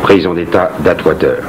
prison d'État d'Atwater.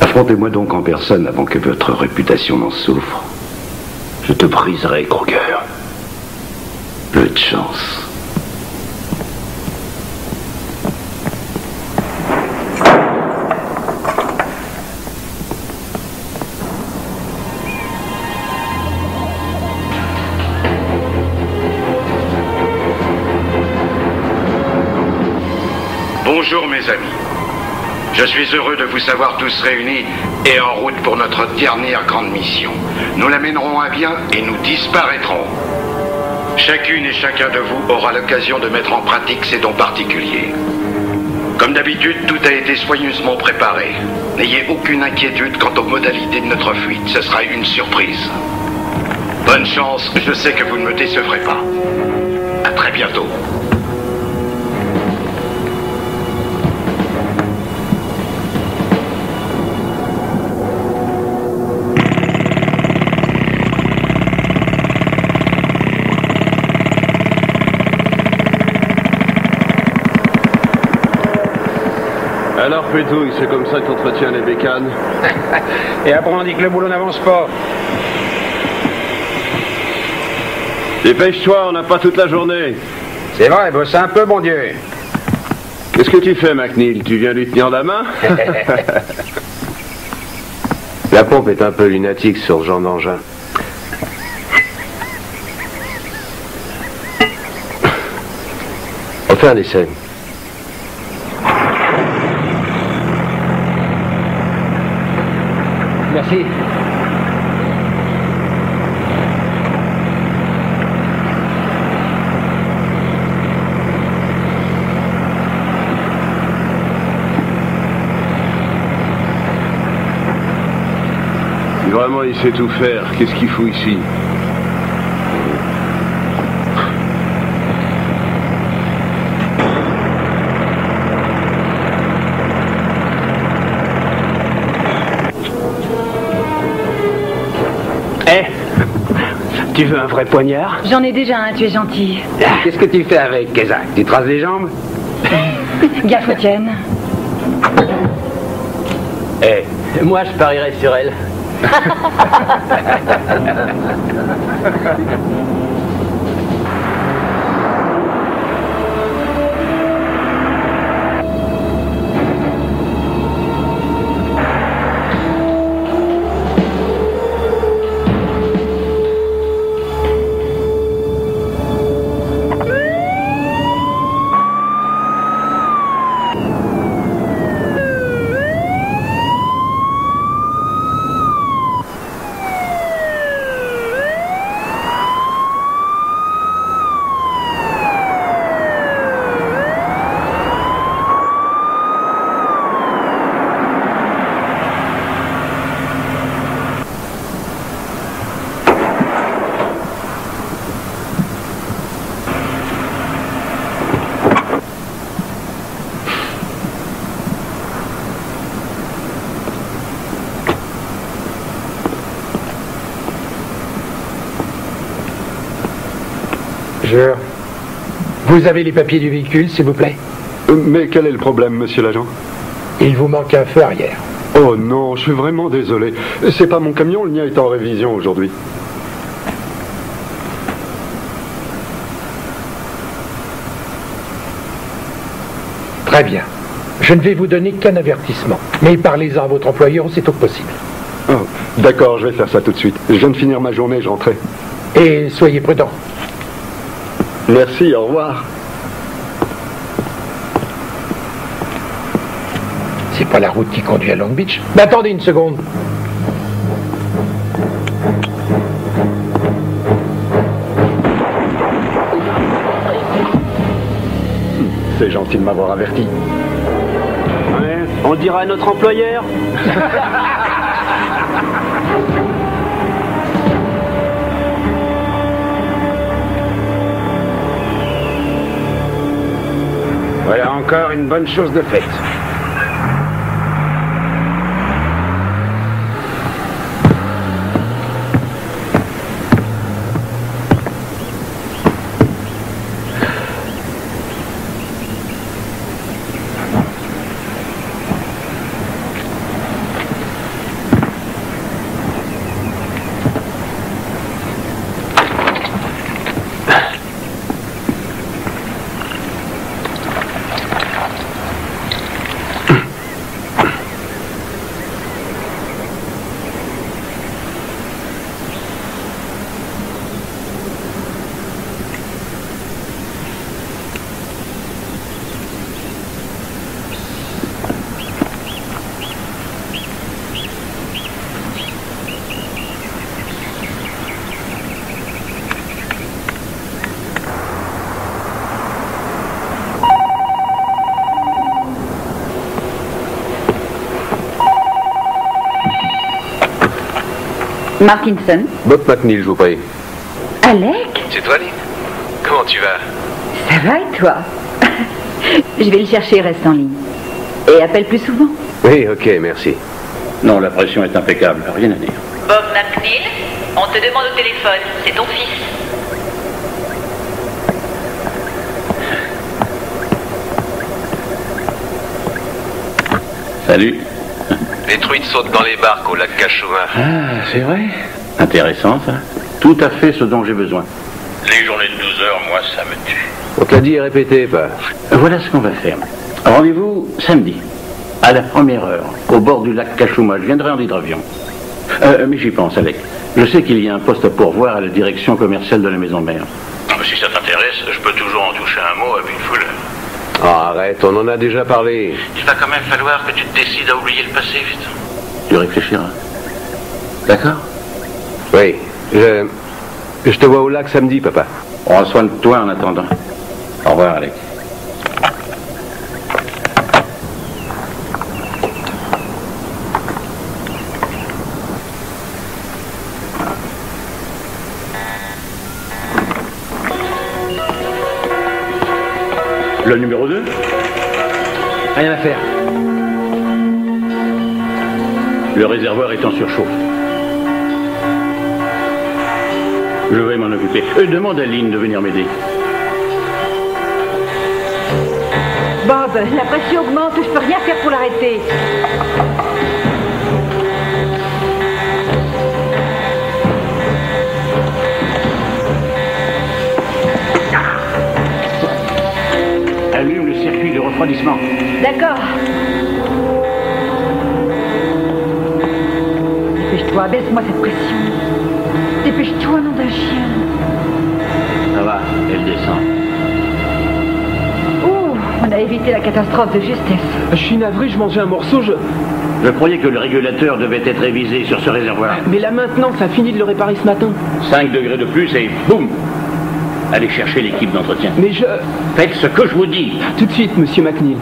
Affrontez-moi donc en personne avant que votre réputation n'en souffre. Je te briserai, Kruger. Peu de chance. Bonjour mes amis. Je suis heureux de vous savoir tous réunis et en route pour notre dernière grande mission. Nous la mènerons à bien et nous disparaîtrons. Chacune et chacun de vous aura l'occasion de mettre en pratique ses dons particuliers. Comme d'habitude, tout a été soigneusement préparé. N'ayez aucune inquiétude quant aux modalités de notre fuite. Ce sera une surprise. Bonne chance, je sais que vous ne me décevrez pas. À très bientôt. Alors Pétouille, c'est comme ça que t'entretiens les bécanes. Et après on dit que le boulot n'avance pas. Dépêche-toi, on n'a pas toute la journée. C'est vrai, bosse un peu, mon Dieu. Qu'est-ce que tu fais, McNeil? Tu viens lui tenir la main? La pompe est un peu lunatique sur ce genre d'engin. On fait un essai. Merci. Si vraiment il sait tout faire, qu'est-ce qu'il fout ici? Tu veux un vrai poignard? J'en ai déjà un, tu es gentil. Qu'est-ce que tu fais avec, Kézak? Tu traces les jambes? Gaffe aux tiennes. Moi je parierais sur elle. Bonjour. Vous avez les papiers du véhicule, s'il vous plaît? Mais quel est le problème, monsieur l'agent? Il vous manque un feu arrière. Oh non, je suis vraiment désolé. C'est pas mon camion, le mien est en révision aujourd'hui. Très bien. Je ne vais vous donner qu'un avertissement. Mais parlez-en à votre employeur aussitôt que possible. Oh, d'accord, je vais faire ça tout de suite. Je viens de finir ma journée, je rentrais. Et soyez prudents. Merci, au revoir. C'est pas la route qui conduit à Long Beach. Mais attendez une seconde. C'est gentil de m'avoir averti. Ouais, on dira à notre employeur. Voilà encore une bonne chose de faite. Markinson. Bob McNeil, je vous prie. Alec? C'est toi, Lynn? Comment tu vas? Ça va et toi? Je vais le chercher, reste en ligne. Et appelle plus souvent. Oui, ok, merci. Non, la pression est impeccable, rien à dire. Bob McNeil, on te demande au téléphone, c'est ton fils. Salut. Les truites sautent dans les barques au lac Cachuma. Ah, c'est vrai. Intéressant, ça. Tout à fait ce dont j'ai besoin. Les journées de 12 heures, moi, ça me tue. On te l'a dit et répété, pas. Voilà ce qu'on va faire. Rendez-vous samedi, à la première heure, au bord du lac Cachuma. Je viendrai en hydravion. Mais j'y pense, Alec. Je sais qu'il y a un poste à pourvoir à la direction commerciale de la maison mère. Si ça t'intéresse, je peux toujours en toucher un mot à Big Fuller. Oh, arrête, on en a déjà parlé. Il va quand même falloir que tu te décides à oublier le passé, vite. Tu réfléchiras. D'accord? Oui, je te vois au lac samedi, papa. Prends soin de toi en attendant. Au revoir, Alec. Le numéro 2? Rien à faire. Le réservoir est en surchauffe. Je vais m'en occuper. Demande à Lynn de venir m'aider. Bob, la pression augmente, je peux rien faire pour l'arrêter. Allume le circuit de refroidissement. D'accord. Dépêche-toi, baisse-moi cette pression. Dépêche-toi, nom d'un chien. Ça va, elle descend. Ouh, on a évité la catastrophe de justesse. Je suis navré, je mangeais un morceau, Je croyais que le régulateur devait être révisé sur ce réservoir. Mais la maintenance a fini de le réparer ce matin. 5 degrés de plus et boum! Allez chercher l'équipe d'entretien. Mais je... Faites ce que je vous dis. Tout de suite, monsieur McNeil.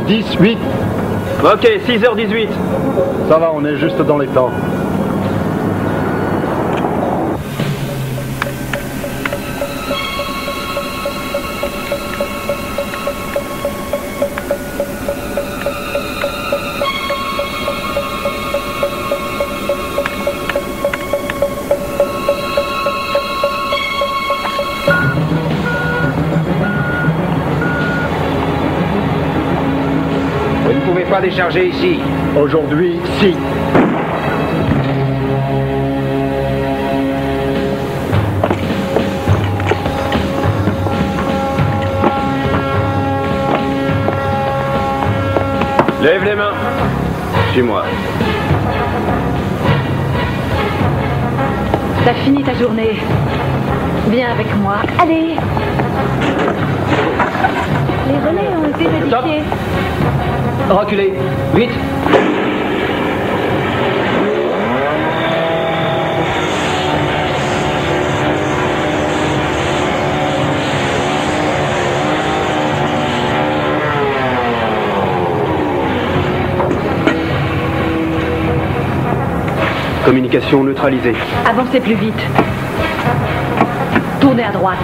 10, 8. Ok, 6h18. Ça va, on est juste dans les temps. Vous ne pouvez pas décharger ici. Aujourd'hui, si. Lève les mains. Suis-moi. T'as fini ta journée. Viens avec moi. Allez. Les relais ont été modifiés. Reculez. Vite. Communication neutralisée. Avancez plus vite. Tournez à droite.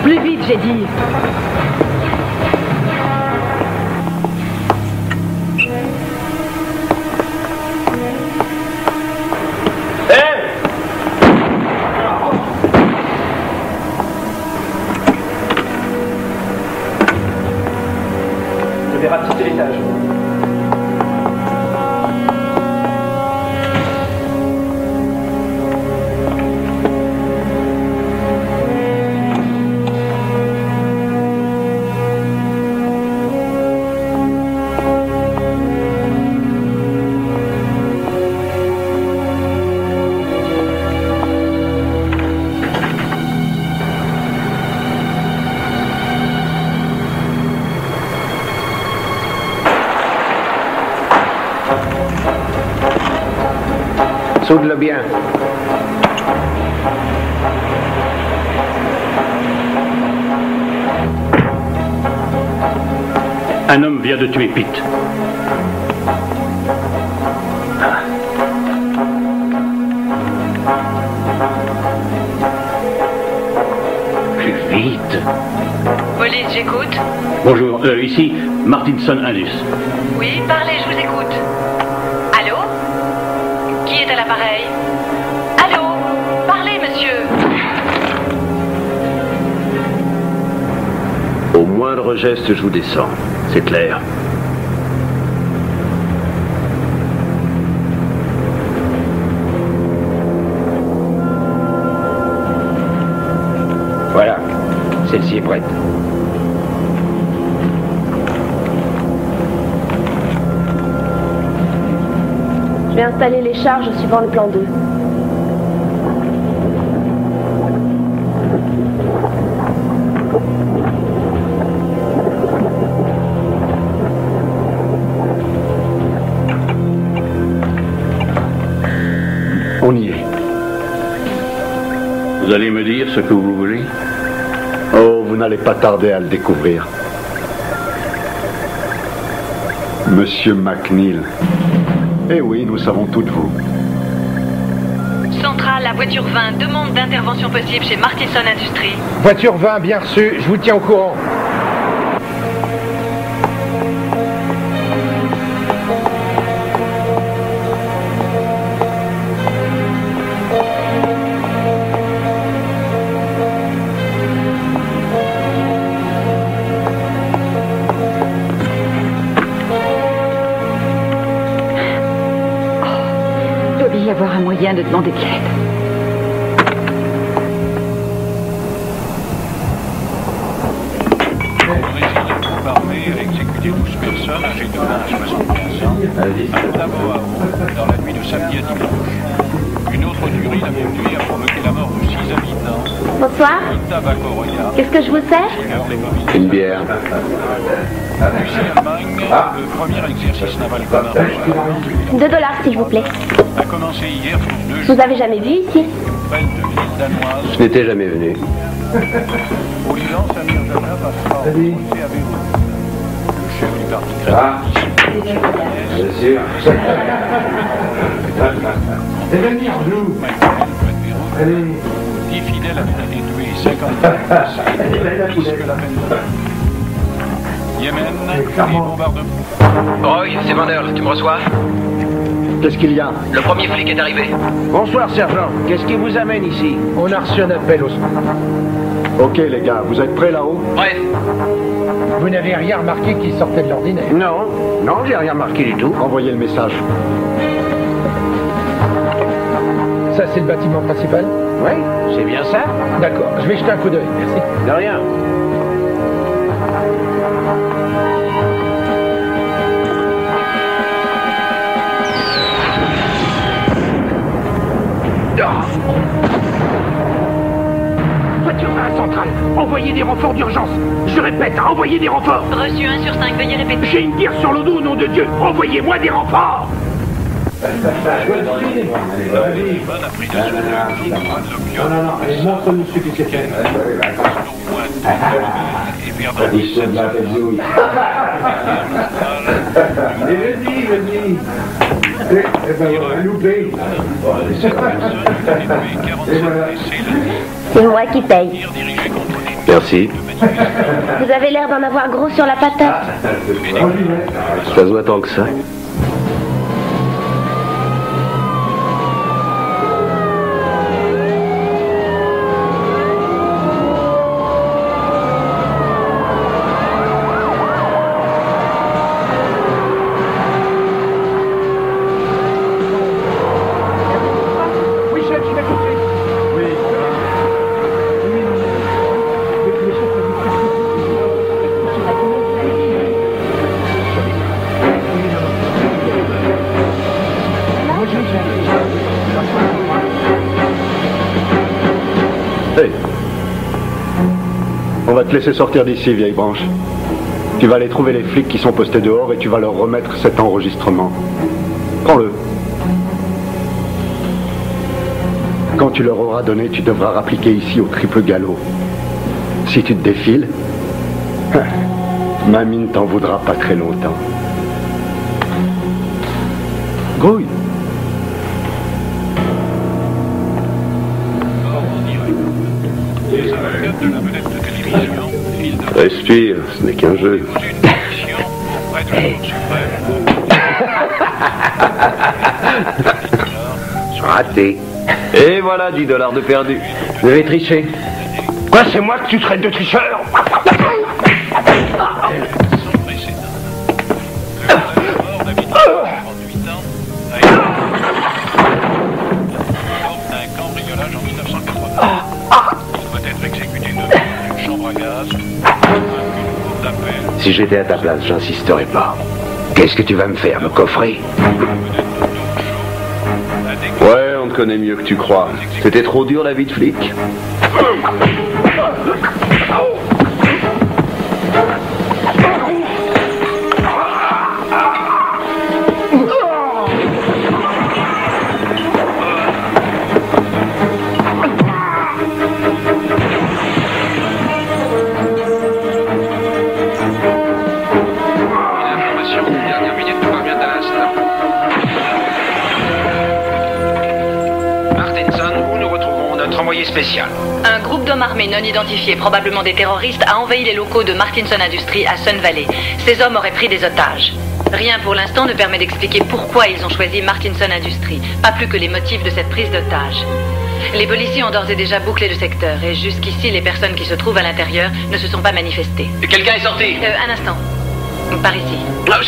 Plus vite, j'ai dit. Je vais ratisser l'étage. Soude-le bien. Un homme vient de tuer Pete. Plus vite. Police, j'écoute. Bonjour, ici Martinson Indus. Oui, parlez, je vous écoute. Allô? Qui est à l'appareil? Allô? Parlez, monsieur. Au moindre geste, je vous descends. C'est clair. Voilà. Celle-ci est prête. Je vais installer les charges suivant le plan 2. On y est. Vous allez me dire ce que vous voulez? Oh, vous n'allez pas tarder à le découvrir. Monsieur McNeil. Eh oui, nous savons tout de vous. Centrale, la voiture 20, demande d'intervention possible chez Martinson Industries. Voiture 20, bien reçu, je vous tiens au courant. Il doit y avoir un moyen de demander de l'aide. Armée a exécuté 12 personnes âgées de 20 à 75 ans à Ottawa, dans la nuit de samedi à dimanche. Une autre tuerie la même nuit a provoqué la mort de 6 habitants. Bonsoir. Qu'est-ce que je vous sers? Une bière. Russie-Allemagne, le premier exercice naval commun $2 s'il vous plaît. a commencé hier pour 2 jours. Vous avez jamais vu ici? Près de l'île danoise. Je n'étais jamais venu. Au Liban, Samir Jaffa passe fort. À Beyrouth. parti Bien sûr. Et venir, nous. Allez. 10 fidèles avaient été tués et 50 plus que la peine de mort. Yémen, les bombardements. Roy, c'est Vander, tu me reçois? Qu'est-ce qu'il y a? Le premier flic est arrivé. Bonsoir, sergent. Qu'est-ce qui vous amène ici? On a reçu un appel au secours. Ok, les gars, vous êtes prêts là-haut? Bref. Vous n'avez rien remarqué qui sortait de l'ordinaire? Non, j'ai rien remarqué du tout. Envoyez le message. Ça, c'est le bâtiment principal? Oui, c'est bien ça. D'accord, je vais jeter un coup d'œil, merci. De rien. Voiture à la centrale, envoyez des renforts d'urgence. Je répète, envoyez des renforts. Reçu 1 sur 5, veuillez répéter. J'ai une tire sur le dos, au nom de Dieu. Envoyez-moi des renforts. Montre monsieur qui s'est fait. C'est moi qui paye. Merci. Vous avez l'air d'en avoir gros sur la patate. Ça se voit tant que ça. Hey. On va te laisser sortir d'ici, vieille branche. Tu vas aller trouver les flics qui sont postés dehors et tu vas leur remettre cet enregistrement. Prends-le. Quand tu leur auras donné, tu devras rappliquer ici au triple galop. Si tu te défiles, mamie ne t'en voudra pas très longtemps. Grouille. Respire, ce n'est qu'un jeu. Raté. Et voilà 10 $ de perdu. Vous avez triché. Quoi, c'est moi que tu traites de tricheur? Si j'étais à ta place, j'insisterais pas. Qu'est-ce que tu vas me faire, me coffrer? Ouais, on te connaît mieux que tu crois. C'était trop dur la vie de flic. Spécial. Un groupe d'hommes armés non identifiés, probablement des terroristes, a envahi les locaux de Martinson Industries à Sun Valley. Ces hommes auraient pris des otages. Rien pour l'instant ne permet d'expliquer pourquoi ils ont choisi Martinson Industries, pas plus que les motifs de cette prise d'otage. Les policiers ont d'ores et déjà bouclé le secteur et jusqu'ici, les personnes qui se trouvent à l'intérieur ne se sont pas manifestées. Quelqu'un est sorti? Un instant. Par ici.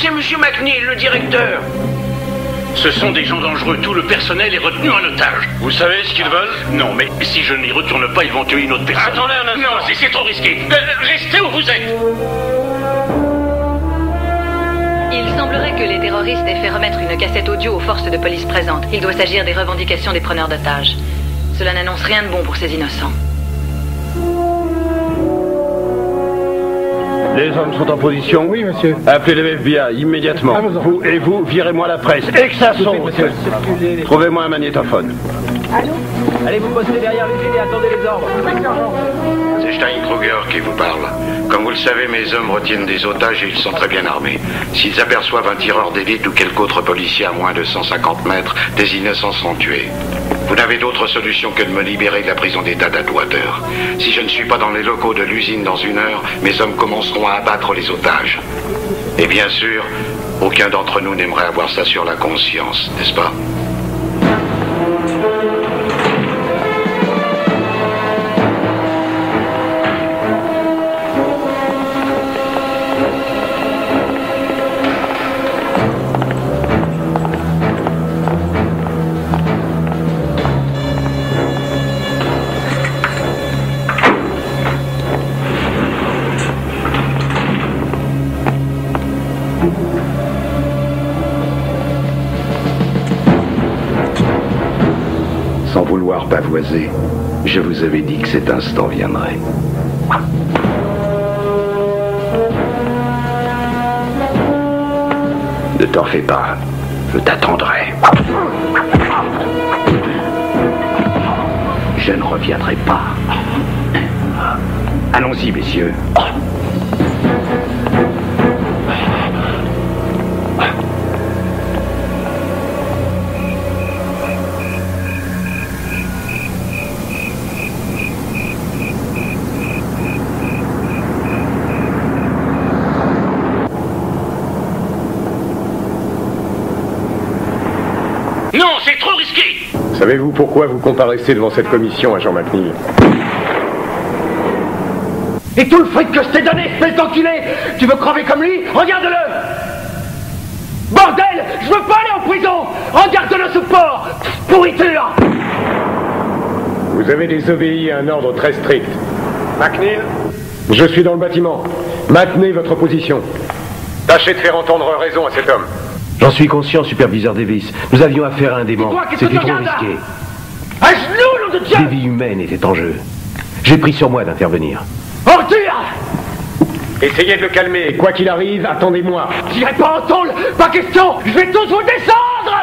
C'est Monsieur McNeil, le directeur. Ce sont des gens dangereux. Tout le personnel est retenu en otage. Vous savez ce qu'ils veulent? Non, mais si je n'y retourne pas, ils vont tuer une autre personne. Attendez un instant. Non, c'est trop risqué. Restez où vous êtes. Il semblerait que les terroristes aient fait remettre une cassette audio aux forces de police présentes. Il doit s'agir des revendications des preneurs d'otages. Cela n'annonce rien de bon pour ces innocents. Les hommes sont en position? Oui, monsieur. Appelez le FBI immédiatement. Vous et vous, virez-moi la presse. Et que ça saute. Trouvez-moi un magnétophone. Allô? Allez vous poster derrière l'usine et attendez les ordres. C'est Steinkruger qui vous parle. Comme vous le savez, mes hommes retiennent des otages et ils sont très bien armés. S'ils aperçoivent un tireur d'élite ou quelque autre policier à moins de 150 mètres, des innocents seront tués. Vous n'avez d'autre solution que de me libérer de la prison d'État d'Atwater. Si je ne suis pas dans les locaux de l'usine dans 1 heure, mes hommes commenceront à abattre les otages. Et bien sûr, aucun d'entre nous n'aimerait avoir ça sur la conscience, n'est-ce pas? Sans vouloir pavoiser, je vous avais dit que cet instant viendrait. Ne t'en fais pas, je t'attendrai. Je ne reviendrai pas. Allons-y, messieurs. Non, c'est trop risqué! Savez-vous pourquoi vous comparaissez devant cette commission, agent McNeil? Et tout le fric que je t'ai donné, espèce d'enculé! Tu veux crever comme lui? Regarde-le! Bordel! Je veux pas aller en prison! Regarde-le ce porc! Pourriture! Vous avez désobéi à un ordre très strict. McNeil? Je suis dans le bâtiment. Maintenez votre position. Tâchez de faire entendre raison à cet homme. J'en suis conscient, superviseur Davis. Nous avions affaire à un démon. C'était trop risqué. À genoux, nom de Dieu! Des vies humaines étaient en jeu. J'ai pris sur moi d'intervenir. Ordure! Essayez de le calmer. Quoi qu'il arrive, attendez-moi. J'irai pas en tôle! Pas question! Je vais tous vous descendre!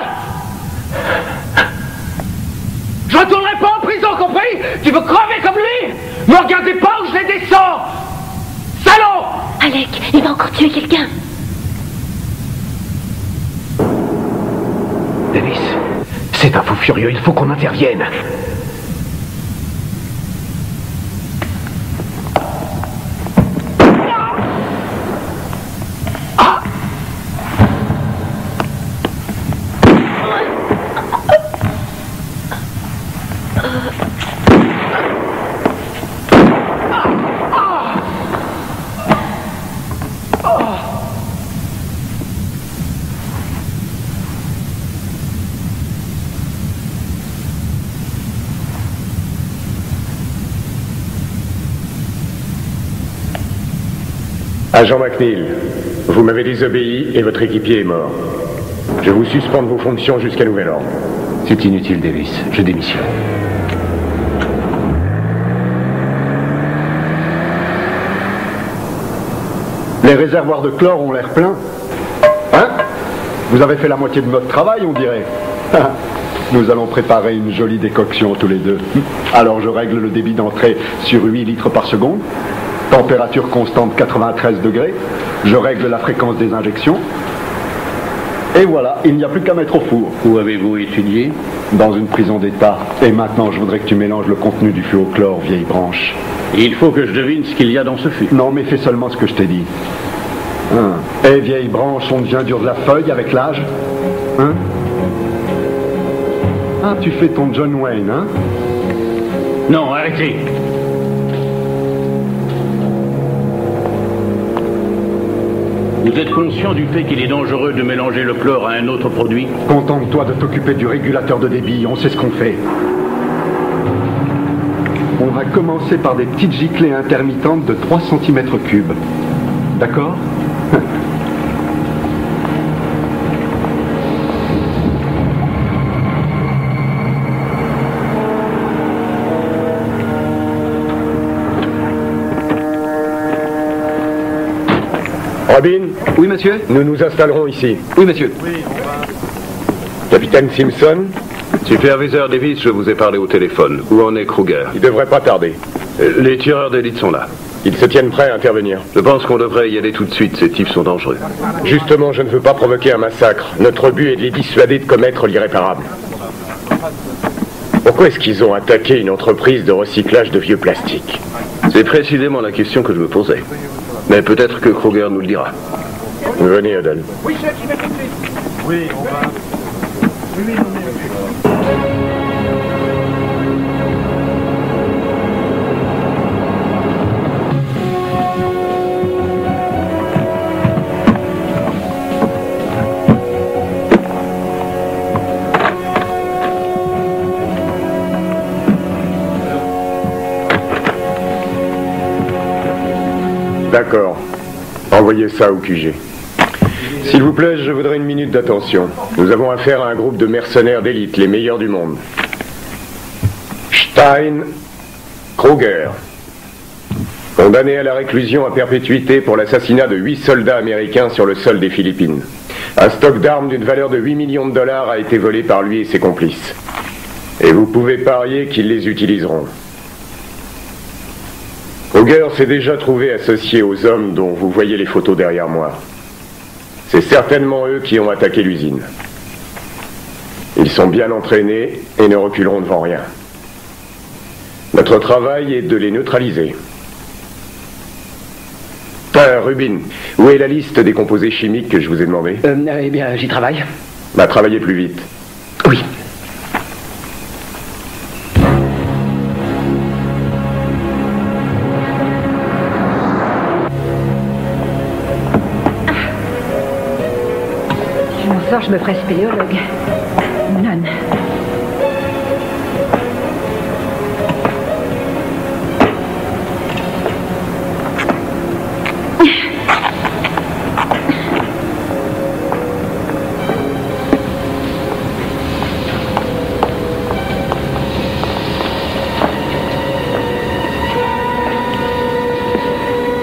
Je retournerai pas en prison, compris? Tu veux crever comme lui? Me regardez pas ou je les descends! Salaud! Alec, il va encore tuer quelqu'un. Davis, c'est un fou furieux, il faut qu'on intervienne. Agent McNeil, vous m'avez désobéi et votre équipier est mort. Je vous suspends de vos fonctions jusqu'à nouvel ordre. C'est inutile, Davis. Je démissionne. Les réservoirs de chlore ont l'air pleins. Hein? Vous avez fait la moitié de notre travail, on dirait. Nous allons préparer une jolie décoction tous les deux. Alors je règle le débit d'entrée sur 8 litres par seconde. Température constante 93 degrés. Je règle la fréquence des injections. Et voilà, il n'y a plus qu'à mettre au four. Où avez-vous étudié? Dans une prison d'État. Et maintenant, je voudrais que tu mélanges le contenu du fût au chlore, vieille branche. Il faut que je devine ce qu'il y a dans ce fût. Non, mais fais seulement ce que je t'ai dit. Hein? Eh, vieille branche, on devient dur de la feuille avec l'âge. Hein? Ah, tu fais ton John Wayne, hein? Non, arrêtez. Vous êtes conscient du fait qu'il est dangereux de mélanger le chlore à un autre produit? Contente-toi de t'occuper du régulateur de débit, on sait ce qu'on fait. On va commencer par des petites giclées intermittentes de 3 cm3. D'accord? Robin? Oui, monsieur? Nous nous installerons ici. Oui, monsieur. Capitaine Simpson? Superviseur Davis, je vous ai parlé au téléphone. Où en est Kruger? Il devrait pas tarder. Les tireurs d'élite sont là. Ils se tiennent prêts à intervenir. Je pense qu'on devrait y aller tout de suite. Ces types sont dangereux. Justement, je ne veux pas provoquer un massacre. Notre but est de les dissuader de commettre l'irréparable. Pourquoi est-ce qu'ils ont attaqué une entreprise de recyclage de vieux plastiques? C'est précisément la question que je me posais. Mais peut-être que Kruger nous le dira. Venez, Adel. Oui, chef, j'y vais tout de suite. Oui, on va. Oui, D'accord. Envoyez ça au QG. S'il vous plaît, je voudrais une minute d'attention. Nous avons affaire à un groupe de mercenaires d'élite, les meilleurs du monde. Stein Kruger, condamné à la réclusion à perpétuité pour l'assassinat de 8 soldats américains sur le sol des Philippines. Un stock d'armes d'une valeur de 8 millions de dollars a été volé par lui et ses complices. Et vous pouvez parier qu'ils les utiliseront. Kruger s'est déjà trouvé associé aux hommes dont vous voyez les photos derrière moi. C'est certainement eux qui ont attaqué l'usine. Ils sont bien entraînés et ne reculeront devant rien. Notre travail est de les neutraliser. Rubin, où est la liste des composés chimiques que je vous ai demandé? Eh bien, j'y travaille. Bah, travaillez plus vite. Oui. Je me ferai spéléologue. Non.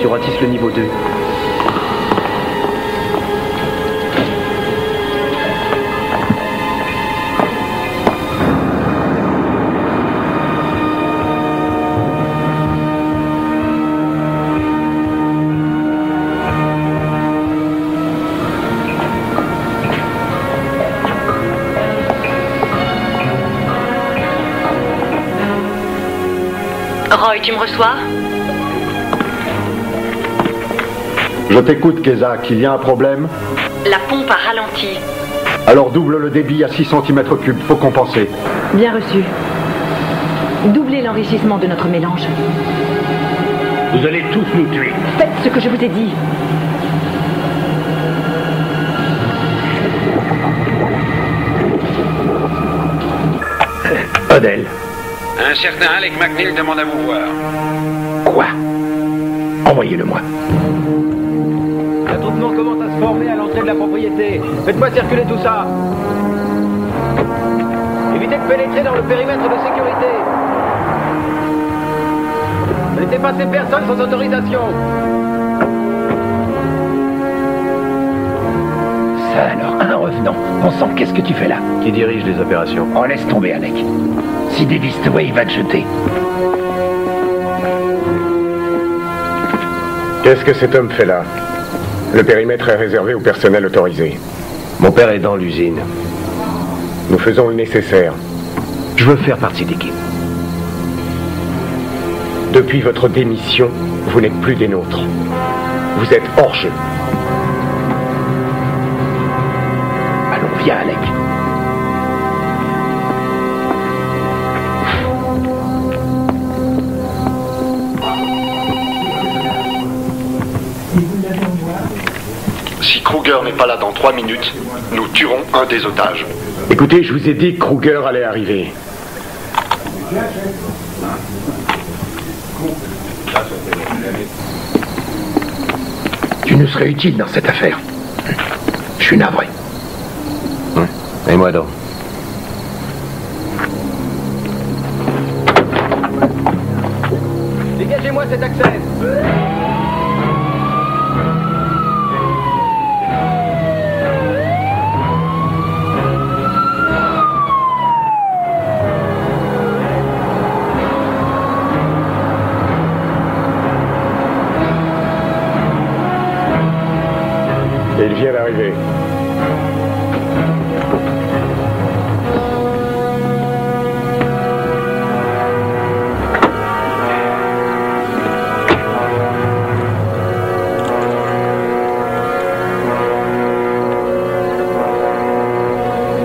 Tu ratisses le niveau 2. Roy, tu me reçois? Je t'écoute, Kezak. Il y a un problème? La pompe a ralenti. Alors double le débit à 6 cm3. Faut compenser. Bien reçu. Doublez l'enrichissement de notre mélange. Vous allez tous nous tuer. Faites ce que je vous ai dit. Odell. Un certain Alec McNeil demande à vous voir. Quoi? Envoyez-le-moi. L'attroupement commence à se former à l'entrée de la propriété. Faites-moi circuler tout ça. Évitez de pénétrer dans le périmètre de sécurité. Ne dépassez personne sans autorisation. Ça alors, un revenant. On sent qu'est-ce que tu fais là? Qui dirige les opérations? Oh, laisse tomber, Alec. Si Davis te voit, il va te jeter. Qu'est-ce que cet homme fait là? Le périmètre est réservé au personnel autorisé. Mon père est dans l'usine. Nous faisons le nécessaire. Je veux faire partie d'équipe. Depuis votre démission, vous n'êtes plus des nôtres. Vous êtes hors jeu. Allons, viens, Alec. Si Kruger n'est pas là dans 3 minutes, nous tuerons un des otages. Écoutez, je vous ai dit que Kruger allait arriver. Tu nous serais utile dans cette affaire. Je suis navré. Et moi donc. Dégagez-moi cet accès. arriver.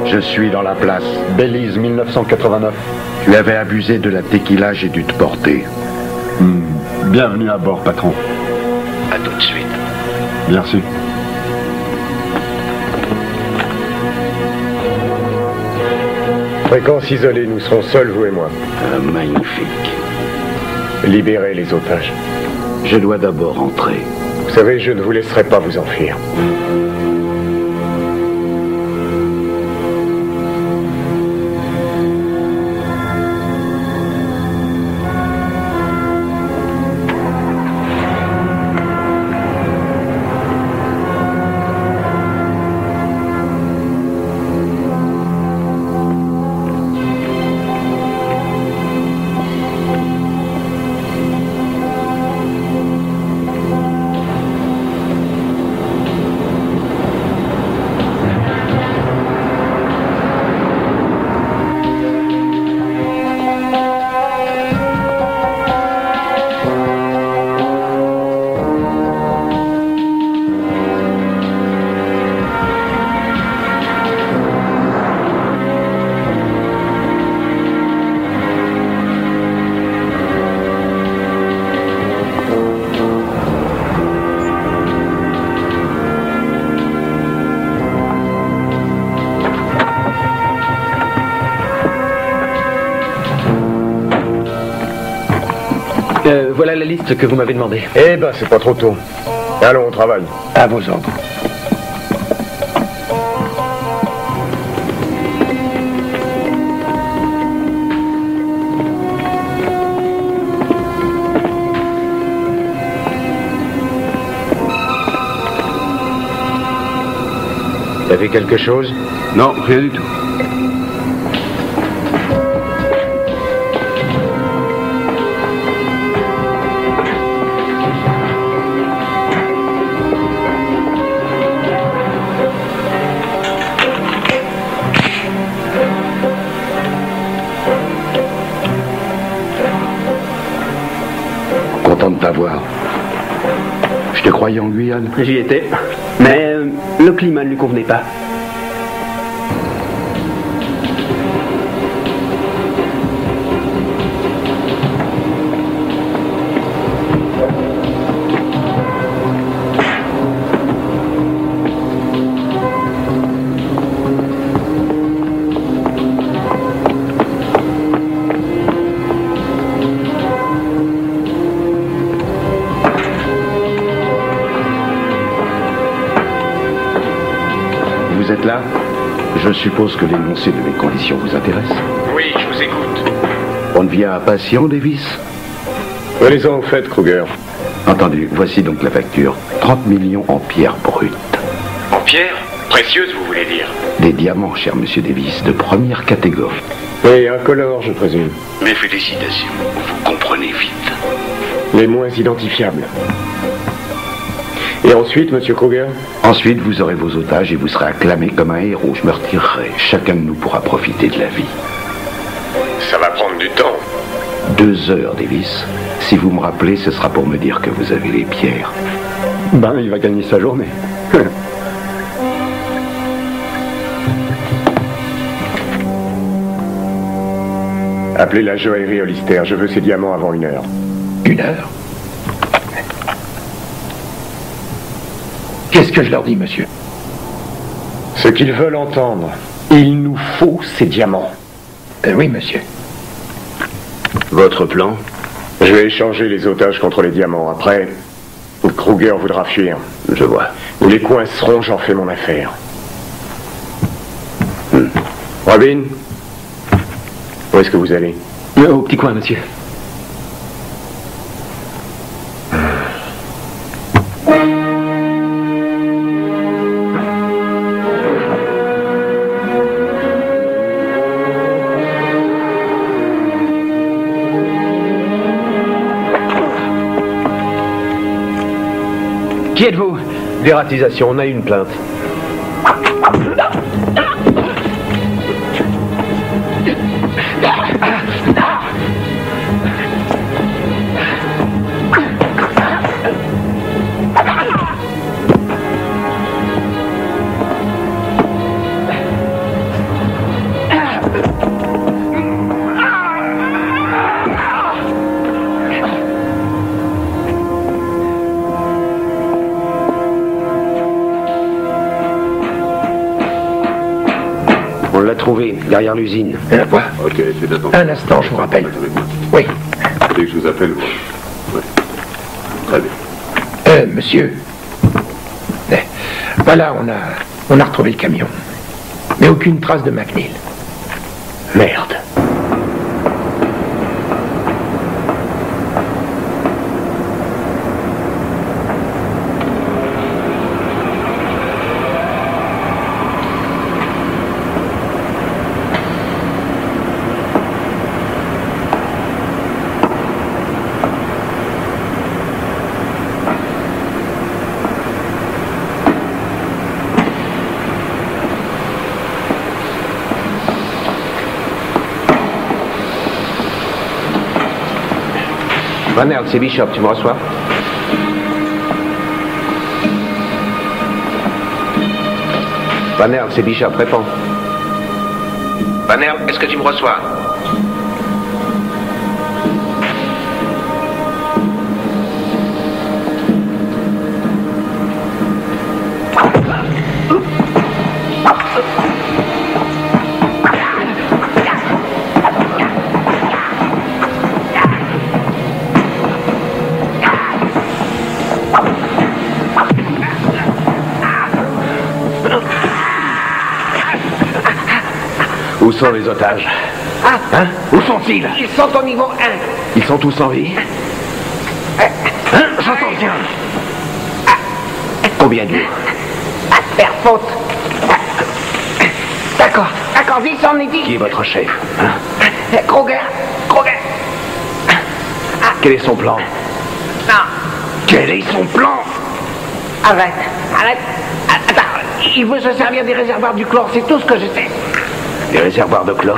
Je suis dans la place. Belize 1989. Tu avais abusé de la tequila, j'ai dû te porter. Bienvenue à bord, patron. À tout de suite. Merci. Fréquence isolée, nous serons seuls, vous et moi. Magnifique. Libérez les otages. Je dois d'abord rentrer. Vous savez, je ne vous laisserai pas vous enfuir. Voilà la liste que vous m'avez demandée. Eh ben, c'est pas trop tôt. Allons, on travaille. À vos ordres. T'as vu quelque chose? Non, rien du tout. Content de t'avoir. Je te croyais en Guyane. J'y étais. Mais le climat ne lui convenait pas. Vous êtes là? Je suppose que l'énoncé de mes conditions vous intéresse. Oui, je vous écoute. On devient impatient, Davis? Allez-en au fait, Kruger. Entendu. Voici donc la facture. 30 millions en pierre brute. En pierre? Précieuse, vous voulez dire? Des diamants, cher monsieur Davis, de première catégorie. Et incolores, je présume. Mes félicitations. Vous comprenez vite. Les moins identifiables. Et ensuite, monsieur Kruger? Ensuite, vous aurez vos otages et vous serez acclamé comme un héros. Je me retirerai. Chacun de nous pourra profiter de la vie. Ça va prendre du temps. 2 heures, Davis. Si vous me rappelez, ce sera pour me dire que vous avez les pierres. Ben, il va gagner sa journée. Appelez la joaillerie Hollister. Je veux ces diamants avant 1 heure. 1 heure? Qu'est-ce que je leur dis, monsieur? Ce qu'ils veulent entendre. Il nous faut ces diamants. Oui, monsieur. Votre plan? Je vais échanger les otages contre les diamants. Après, Kruger voudra fuir. Je vois. Vous les coinceront, j'en fais mon affaire. Robin? Où est-ce que vous allez? Au petit coin, monsieur. Qui êtes-vous? Dératisation, on a une plainte. trouvé, derrière l'usine. Quoi? Ok, faites attention. Un instant, je vous rappelle. Oui. Dès que je vous appelle, vous... Ouais. Très bien. Monsieur. Voilà, on a retrouvé le camion. Mais aucune trace de McNeil. Merde. Van Herk, c'est Bishop, tu me reçois? Van Herk, c'est Bishop, réponds. Van Herk, est-ce que tu me reçois? Où sont les otages? Hein? Où sont-ils? Ils sont au niveau 1. Ils sont tous en vie? Hein? J'entends bien. Combien de jours? Pas de faire faute. D'accord, vite, on est dit. Qui est votre chef? Hein? Kruger. Quel est son plan? Non. Quel est son plan? Arrête. Attends, il veut se servir des réservoirs du chlore, c'est tout ce que je sais. Des réservoirs de chlore?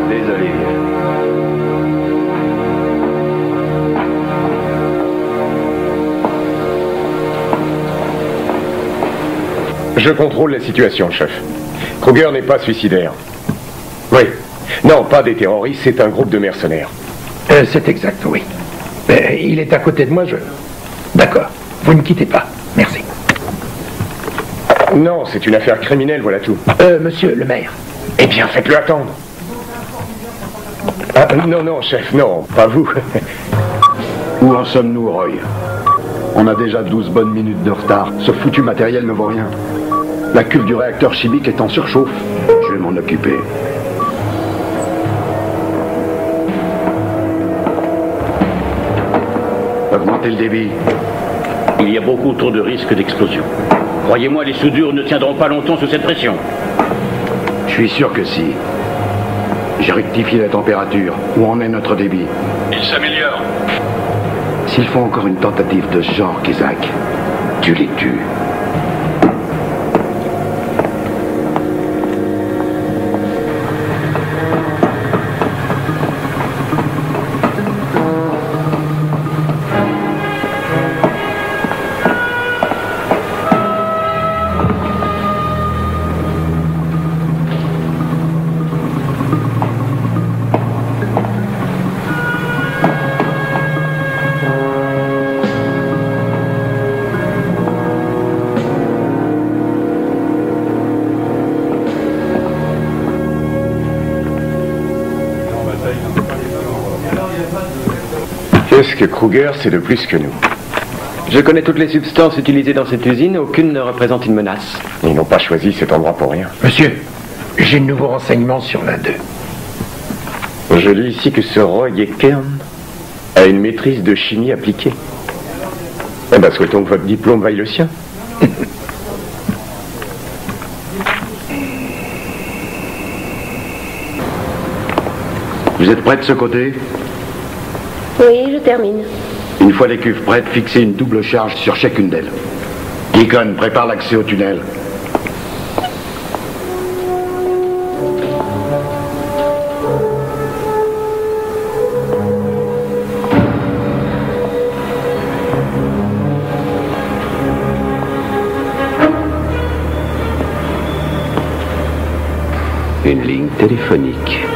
Désolé. Je contrôle la situation, chef. Kruger n'est pas suicidaire. Oui. Non, pas des terroristes, c'est un groupe de mercenaires. C'est exact, oui. Il est à côté de moi, D'accord. Vous ne quittez pas. Merci. Non, c'est une affaire criminelle, voilà tout. Monsieur le maire. Eh bien, faites-le attendre. Ah, non, chef, non, pas vous. Où en sommes-nous, Roy? On a déjà 12 bonnes minutes de retard. Ce foutu matériel ne vaut rien. La cuve du réacteur chimique est en surchauffe. Je vais m'en occuper. Augmentez le débit. Il y a beaucoup trop de risques d'explosion. Croyez-moi, les soudures ne tiendront pas longtemps sous cette pression. Je suis sûr que si. J'ai rectifié la température. Où en est notre débit? Il s'améliore. S'ils font encore une tentative de ce genre, Isaac, tu les tues. Qu'est-ce que Kruger sait de plus que nous? Je connais toutes les substances utilisées dans cette usine, aucune ne représente une menace. Ils n'ont pas choisi cet endroit pour rien. Monsieur, j'ai de nouveaux renseignements sur l'un d'eux. Je lis ici que ce Roy Kern a une maîtrise de chimie appliquée. Eh bien, souhaitons que votre diplôme vaille le sien. Vous êtes prêts de ce côté? Oui, je termine. Une fois les cuves prêtes, fixez une double charge sur chacune d'elles. Deacon, prépare l'accès au tunnel. téléphonique.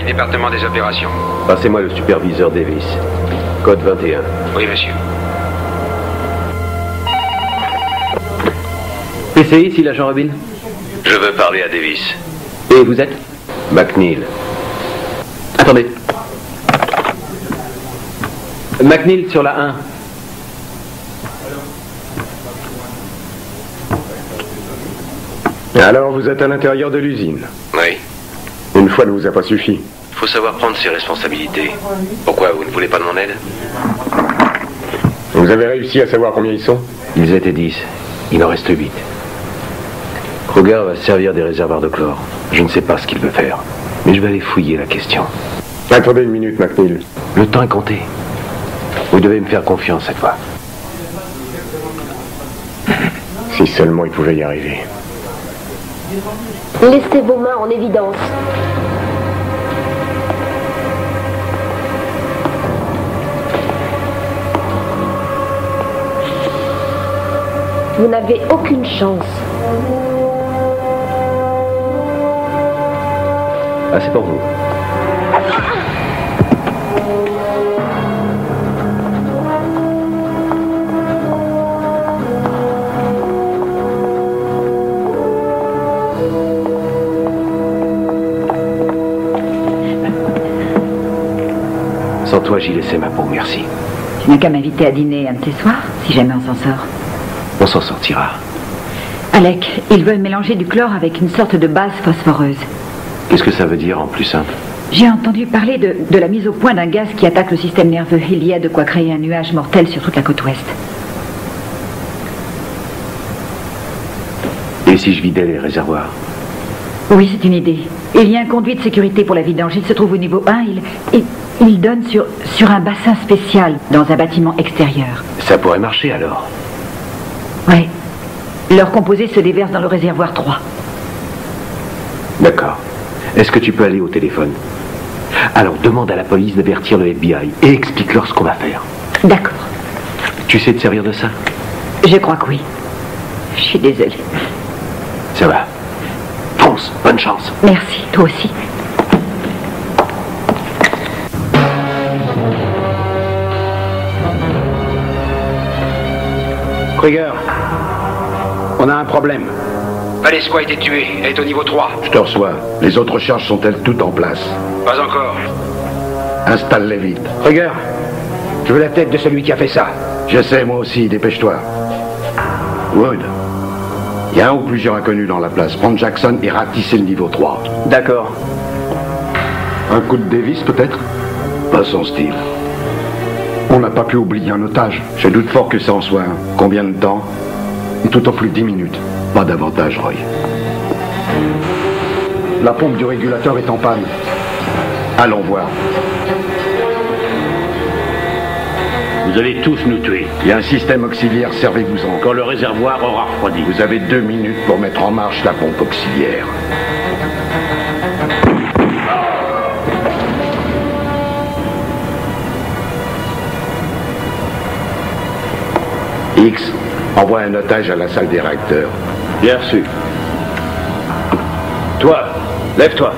Département des opérations. Passez-moi le superviseur Davis. Code 21. Oui, monsieur. PCI, ici l'agent Robin. Je veux parler à Davis. Et vous êtes McNeil. Attendez. McNeil sur la 1. Alors, vous êtes à l'intérieur de l'usine? Oui. Une fois ne vous a pas suffi. Il faut savoir prendre ses responsabilités. Pourquoi, vous ne voulez pas de mon aide? Vous avez réussi à savoir combien ils sont? Ils étaient 10. Il en reste 8. Kruger va se servir des réservoirs de chlore. Je ne sais pas ce qu'il veut faire. Mais je vais aller fouiller la question. Attendez une minute, McNeil. Le temps est compté. Vous devez me faire confiance cette fois. Si seulement il pouvait y arriver. Laissez vos mains en évidence. Vous n'avez aucune chance. Ah, c'est pour vous. Sans toi, j'y laissais ma peau, merci. Tu n'as qu'à m'inviter à dîner un de ces soirs, si jamais on s'en sort. On s'en sortira. Alec, ils veulent mélanger du chlore avec une sorte de base phosphoreuse. Qu'est-ce que ça veut dire en plus simple? J'ai entendu parler de la mise au point d'un gaz qui attaque le système nerveux. Il y a de quoi créer un nuage mortel sur toute la côte ouest. Et si je vidais les réservoirs? Oui, c'est une idée. Il y a un conduit de sécurité pour la vidange. Il se trouve au niveau 1. Il donne sur un bassin spécial dans un bâtiment extérieur. Ça pourrait marcher alors? Oui. Leur composé se déverse dans le réservoir 3. D'accord. Est-ce que tu peux aller au téléphone? Alors demande à la police d'avertir le FBI et explique-leur ce qu'on va faire. D'accord. Tu sais te servir de ça? Je crois que oui. Je suis désolée. Ça va. Fonce, bonne chance. Merci, toi aussi. Krieger, on a un problème. Valesco a été tué. Elle est au niveau 3. Je te reçois. Les autres charges sont-elles toutes en place? Pas encore. Installe-les vite. Krieger, je veux la tête de celui qui a fait ça. Je sais, moi aussi. Dépêche-toi. Wood, il y a un ou plusieurs inconnus dans la place. Prends Jackson et ratissez le niveau 3. D'accord. Un coup de Davis, peut-être? Pas son style. On n'a pas pu oublier un otage. Je doute fort que ça en soit un. Combien de temps? Tout au plus 10 minutes. Pas davantage, Roy. La pompe du régulateur est en panne. Allons voir. Vous allez tous nous tuer. Il y a un système auxiliaire, servez-vous-en. Quand le réservoir aura refroidi. Vous avez 2 minutes pour mettre en marche la pompe auxiliaire. X, envoie un otage à la salle des réacteurs. Bien reçu. Toi, lève-toi.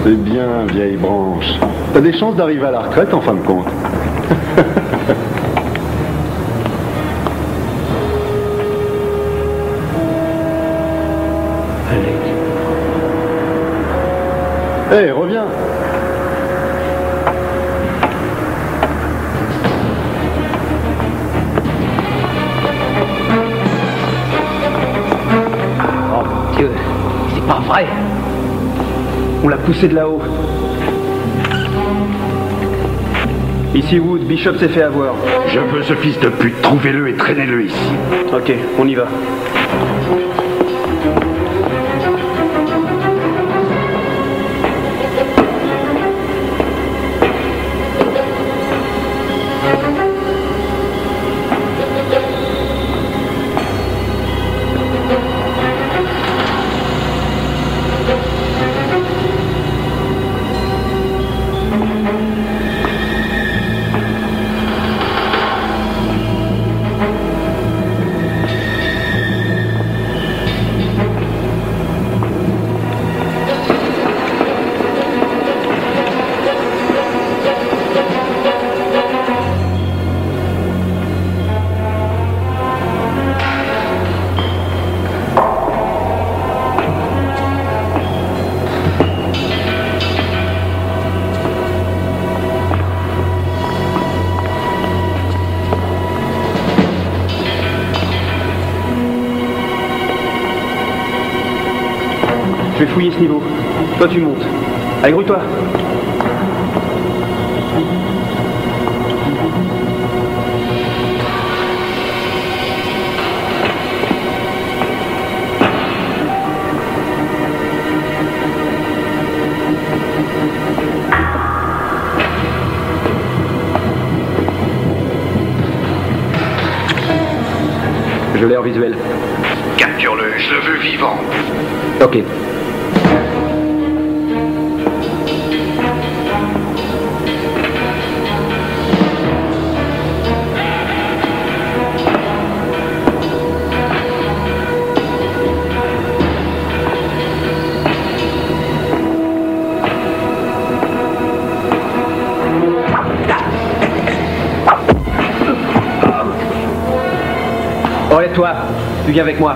C'est bien, vieille branche. T'as des chances d'arriver à la retraite en fin de compte. Hé, hey, reviens. Oh mon Dieu, c'est pas vrai. On l'a poussé de là-haut. Ici Wood, Bishop s'est fait avoir. Je veux ce fils de pute. Trouvez-le et traînez-le ici. Ok, on y va. Je vais fouiller ce niveau. Toi, tu montes. Allez, grouille-toi. Je l'ai en visuel. Capture-le, je le veux vivant. Ok. Oh, et toi, tu viens avec moi.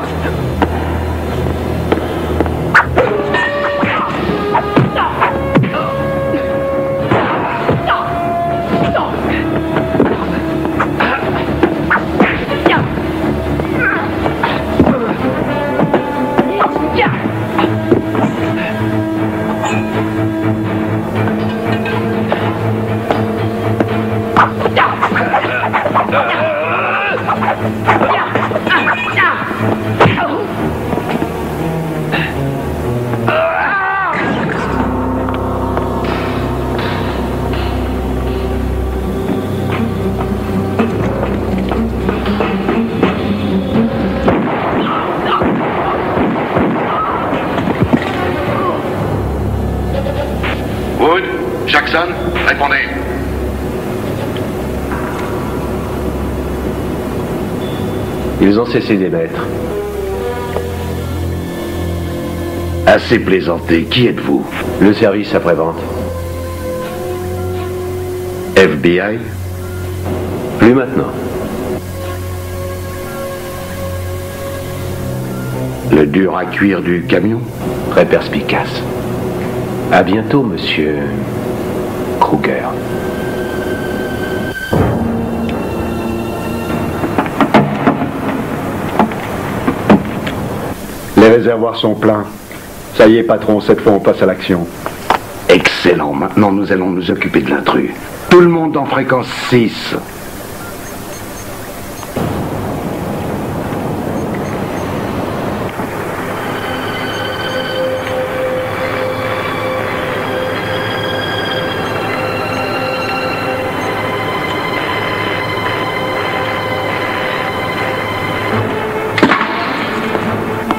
Wood, Jackson, répondez. Ils ont cessé d'émettre. Assez plaisanté. Qui êtes-vous? Le service après-vente. FBI? Plus maintenant. Le dur à cuire du camion? Très perspicace. À bientôt, monsieur Kruger. Les réservoirs sont pleins. Ça y est, patron, cette fois on passe à l'action. Excellent. Maintenant, nous allons nous occuper de l'intrus. Tout le monde en fréquence 6.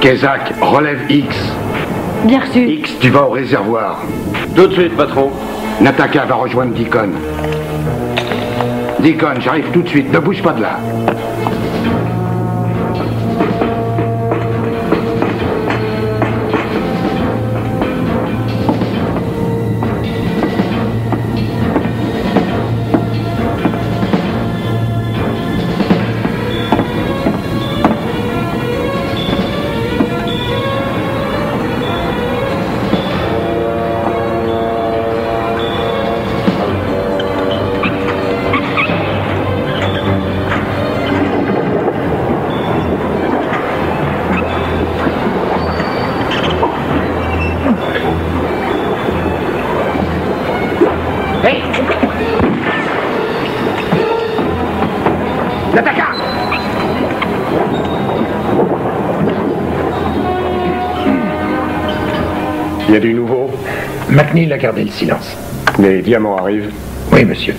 Kezak, relève X. Bien reçu. X, tu vas au réservoir. Tout de suite, patron. Nataka va rejoindre Deacon. Deacon, j'arrive tout de suite. Ne bouge pas de là. L'attaquant! Il y a du nouveau? McNeil a gardé le silence. Les diamants arrivent? Oui, monsieur.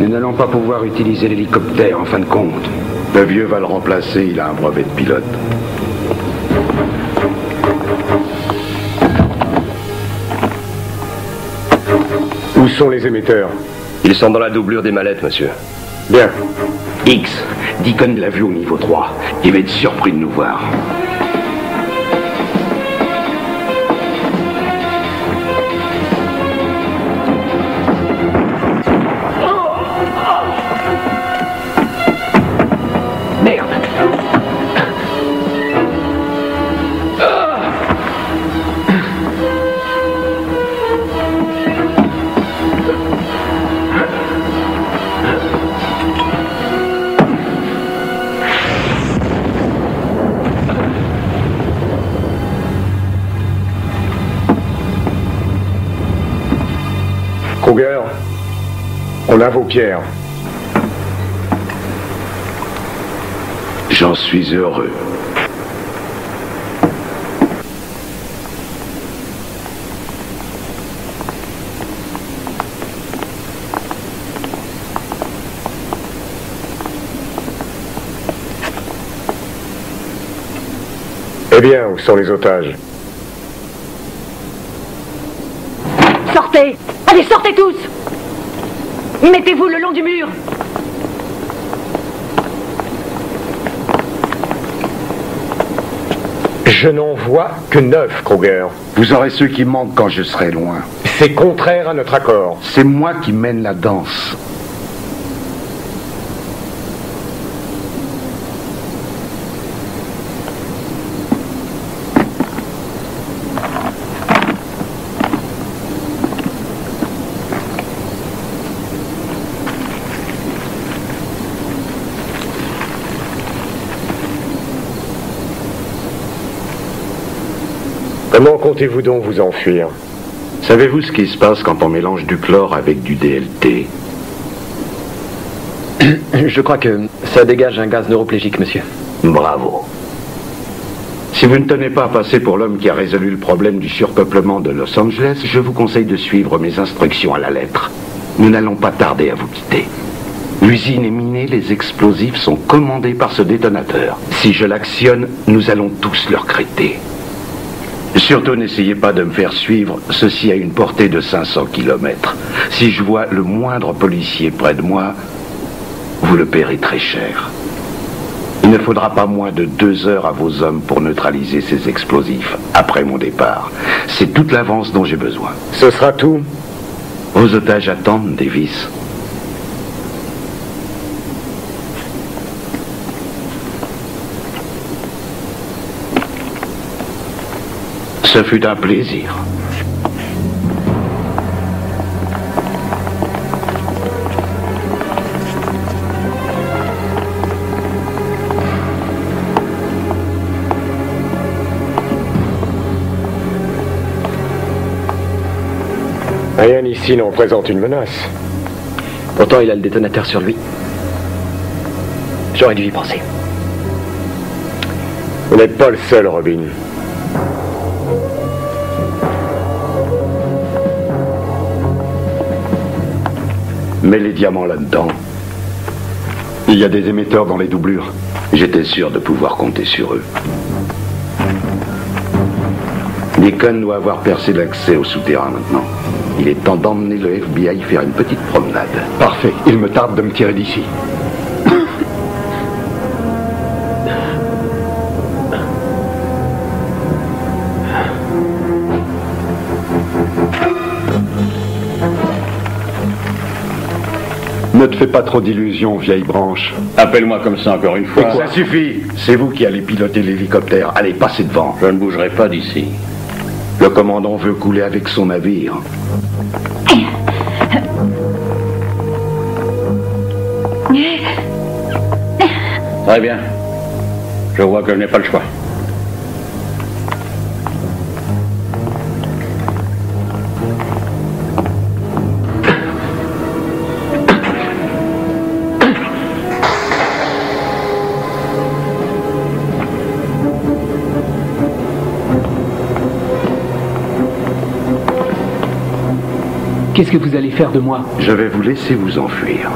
Nous n'allons pas pouvoir utiliser l'hélicoptère en fin de compte. Le vieux va le remplacer, il a un brevet de pilote. Où sont les émetteurs? Ils sont dans la doublure des mallettes, monsieur. Bien. X, Deacon l'a vu au niveau 3. Il va être surpris de nous voir. Kruger, on a vos pierres. J'en suis heureux. Eh bien, où sont les otages? Sortez! Allez, sortez tous! Mettez-vous le long du mur! Je n'en vois que 9, Kruger. Vous aurez ceux qui manquent quand je serai loin. C'est contraire à notre accord. C'est moi qui mène la danse. Comment comptez-vous donc vous enfuir? Savez-vous ce qui se passe quand on mélange du chlore avec du DLT? Je crois que ça dégage un gaz neuroplégique, monsieur. Bravo. Si vous ne tenez pas à passer pour l'homme qui a résolu le problème du surpeuplement de Los Angeles, je vous conseille de suivre mes instructions à la lettre. Nous n'allons pas tarder à vous quitter. L'usine est minée, les explosifs sont commandés par ce détonateur. Si je l'actionne, nous allons tous le recruter. Surtout, n'essayez pas de me faire suivre, ceci a une portée de 500 km. Si je vois le moindre policier près de moi, vous le paierez très cher. Il ne faudra pas moins de 2 heures à vos hommes pour neutraliser ces explosifs, après mon départ. C'est toute l'avance dont j'ai besoin. Ce sera tout? Vos otages attendent, Davis. Ce fut un plaisir. piscine représente une menace. Pourtant, il a le détonateur sur lui. J'aurais dû y penser. Vous n'êtes pas le seul, Robin. Mets les diamants là-dedans. Il y a des émetteurs dans les doublures. J'étais sûr de pouvoir compter sur eux. Deacon doit avoir percé l'accès au souterrain maintenant. Il est temps d'emmener le FBI faire une petite promenade. Parfait. Il me tarde de me tirer d'ici. Ne te fais pas trop d'illusions, vieille branche. Appelle-moi comme ça encore une fois. Ça suffit. C'est vous qui allez piloter l'hélicoptère. Allez, passez devant. Je ne bougerai pas d'ici. Le commandant veut couler avec son navire. Très bien. Je vois que je n'ai pas le choix. Qu'est-ce que vous allez faire de moi? Je vais vous laisser vous enfuir.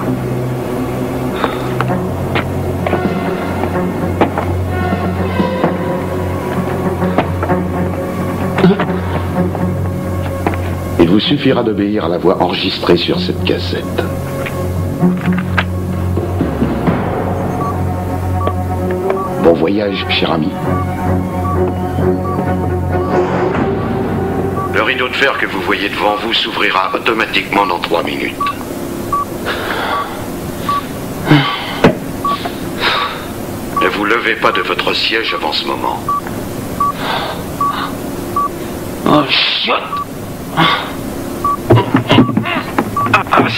Il vous suffira d'obéir à la voix enregistrée sur cette cassette. Bon voyage, cher ami. Le rideau de fer que vous voyez devant vous s'ouvrira automatiquement dans 3 minutes. Ne vous levez pas de votre siège avant ce moment. Oh, chiotte!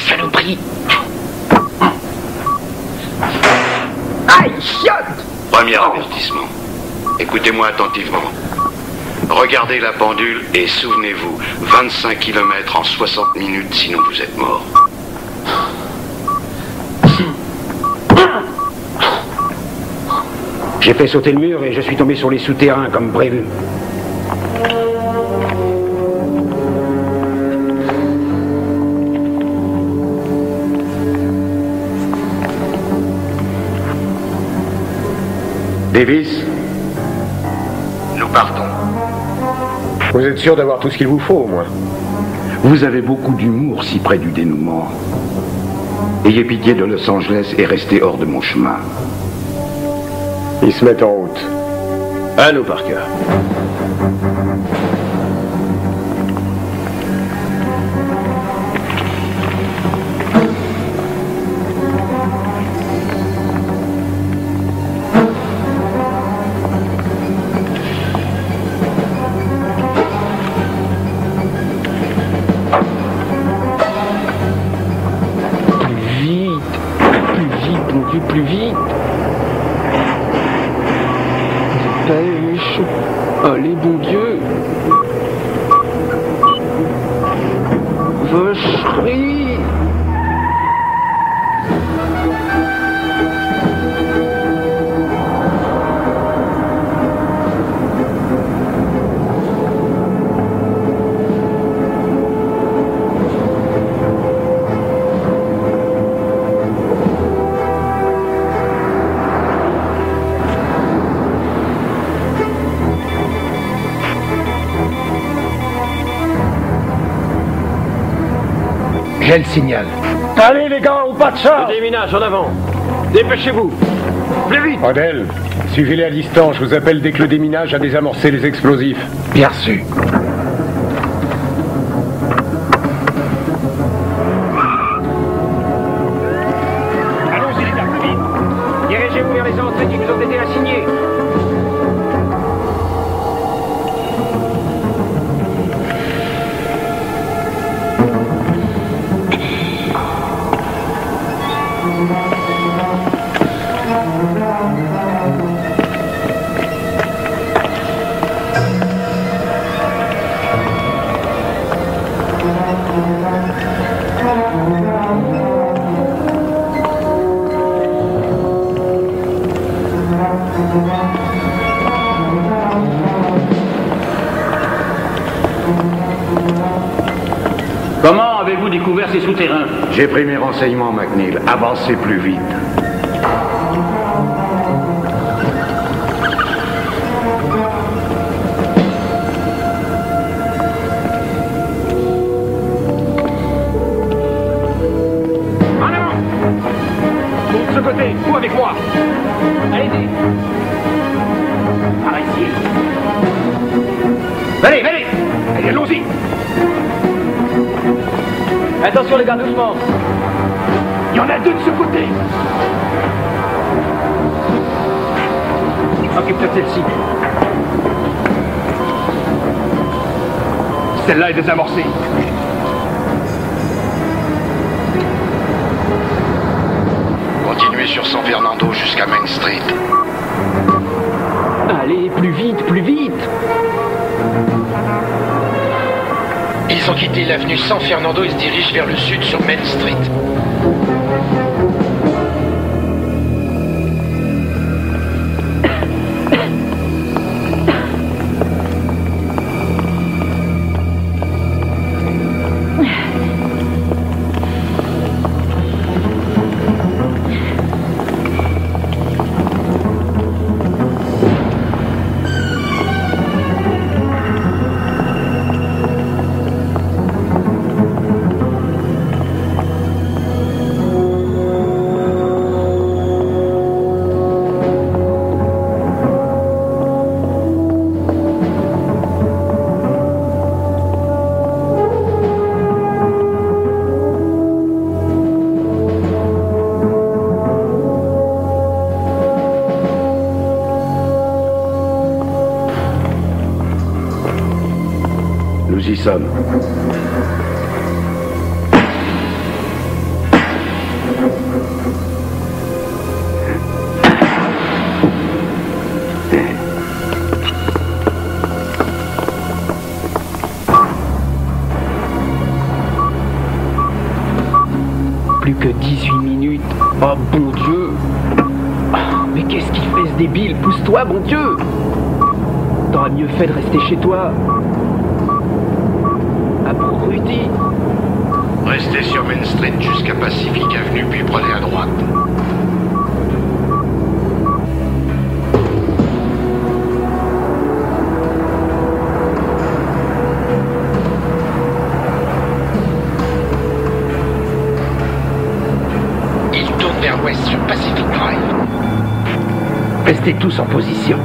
Saloperie! Aïe, chiotte! Premier avertissement. Écoutez-moi attentivement. Regardez la pendule et souvenez-vous, 25 km en 60 minutes, sinon vous êtes mort. J'ai fait sauter le mur et je suis tombé sur les souterrains comme prévu. Davis, nous partons. Vous êtes sûr d'avoir tout ce qu'il vous faut, au moins? vous avez beaucoup d'humour si près du dénouement. Ayez pitié de Los Angeles et restez hors de mon chemin. Ils se mettent en route. À nous, Parker. Plus vite. Dépêche. Allez, bon Dieu. Vacherie. J'ai le signal. Allez les gars, au pas de ça. Le déminage en avant. Dépêchez-vous. Plus vite. Odell, suivez-les à distance. Je vous appelle dès que le déminage a désamorcé les explosifs. Bien reçu. Allons-y les gars, plus vite. Dirigez-vous vers les entrées qui nous ont été assignées. Comment avez-vous découvert ces souterrains? J'ai pris mes renseignements, McNeil. Avancez plus vite. De ce côté, vous avec moi. Allez-y. Par ici. Allez, allez. Allez, allons-y. Attention les gars, doucement. Il y en a deux de ce côté. Occupe-toi de celle-ci. Celle-là est désamorcée. Continuez sur San Fernando jusqu'à Main Street. Allez, plus vite, plus vite. Ils ont quitté l'avenue San Fernando et se dirigent vers le sud sur Main Street. Nous y sommes. Plus que 18 minutes. Oh, bon Dieu. Mais qu'est-ce qu'il fait ce débile? Pousse-toi, bon Dieu. T'aurais mieux fait de rester chez toi. Abruti. Restez sur Main Street jusqu'à Pacific Avenue, puis prenez à droite. Ils tournent vers l'ouest sur Pacific Drive. Restez tous en position.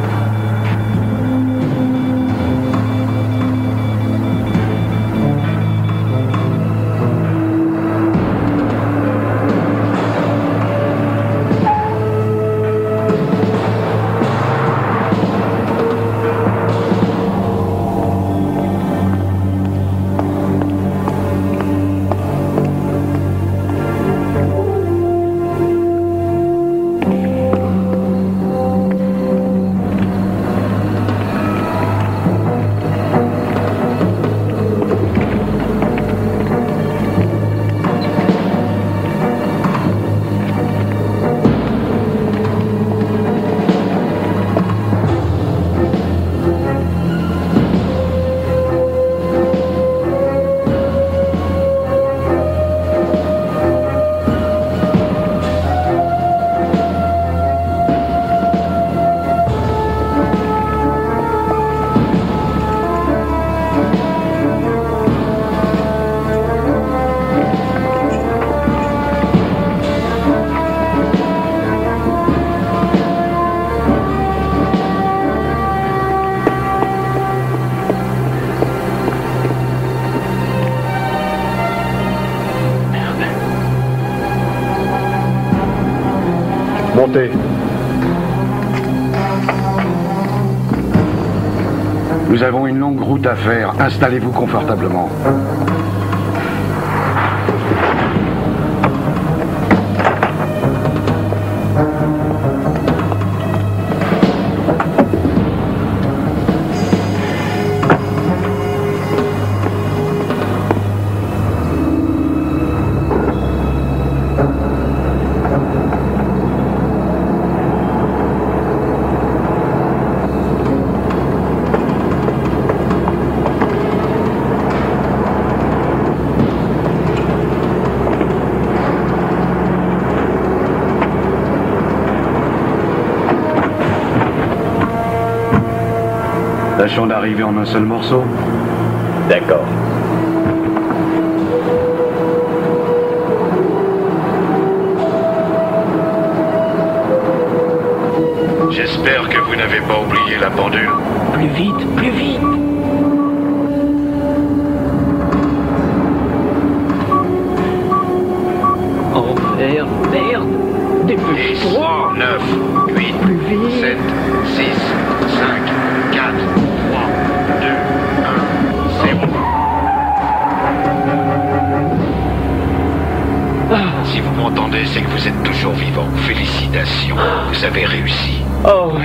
Montez. Nous avons une longue route à faire. Installez-vous confortablement. Tâchons d'arriver en un seul morceau. D'accord. J'espère que vous n'avez pas oublié la pendule. Plus vite, plus vite. Oh merde, merde. Dépêche-toi. 9, 8, 7, 6, 5, 4, 3, 2, 1, 0. Si vous m'entendez, c'est que vous êtes toujours vivant. Félicitations, vous avez réussi. Oh ouais.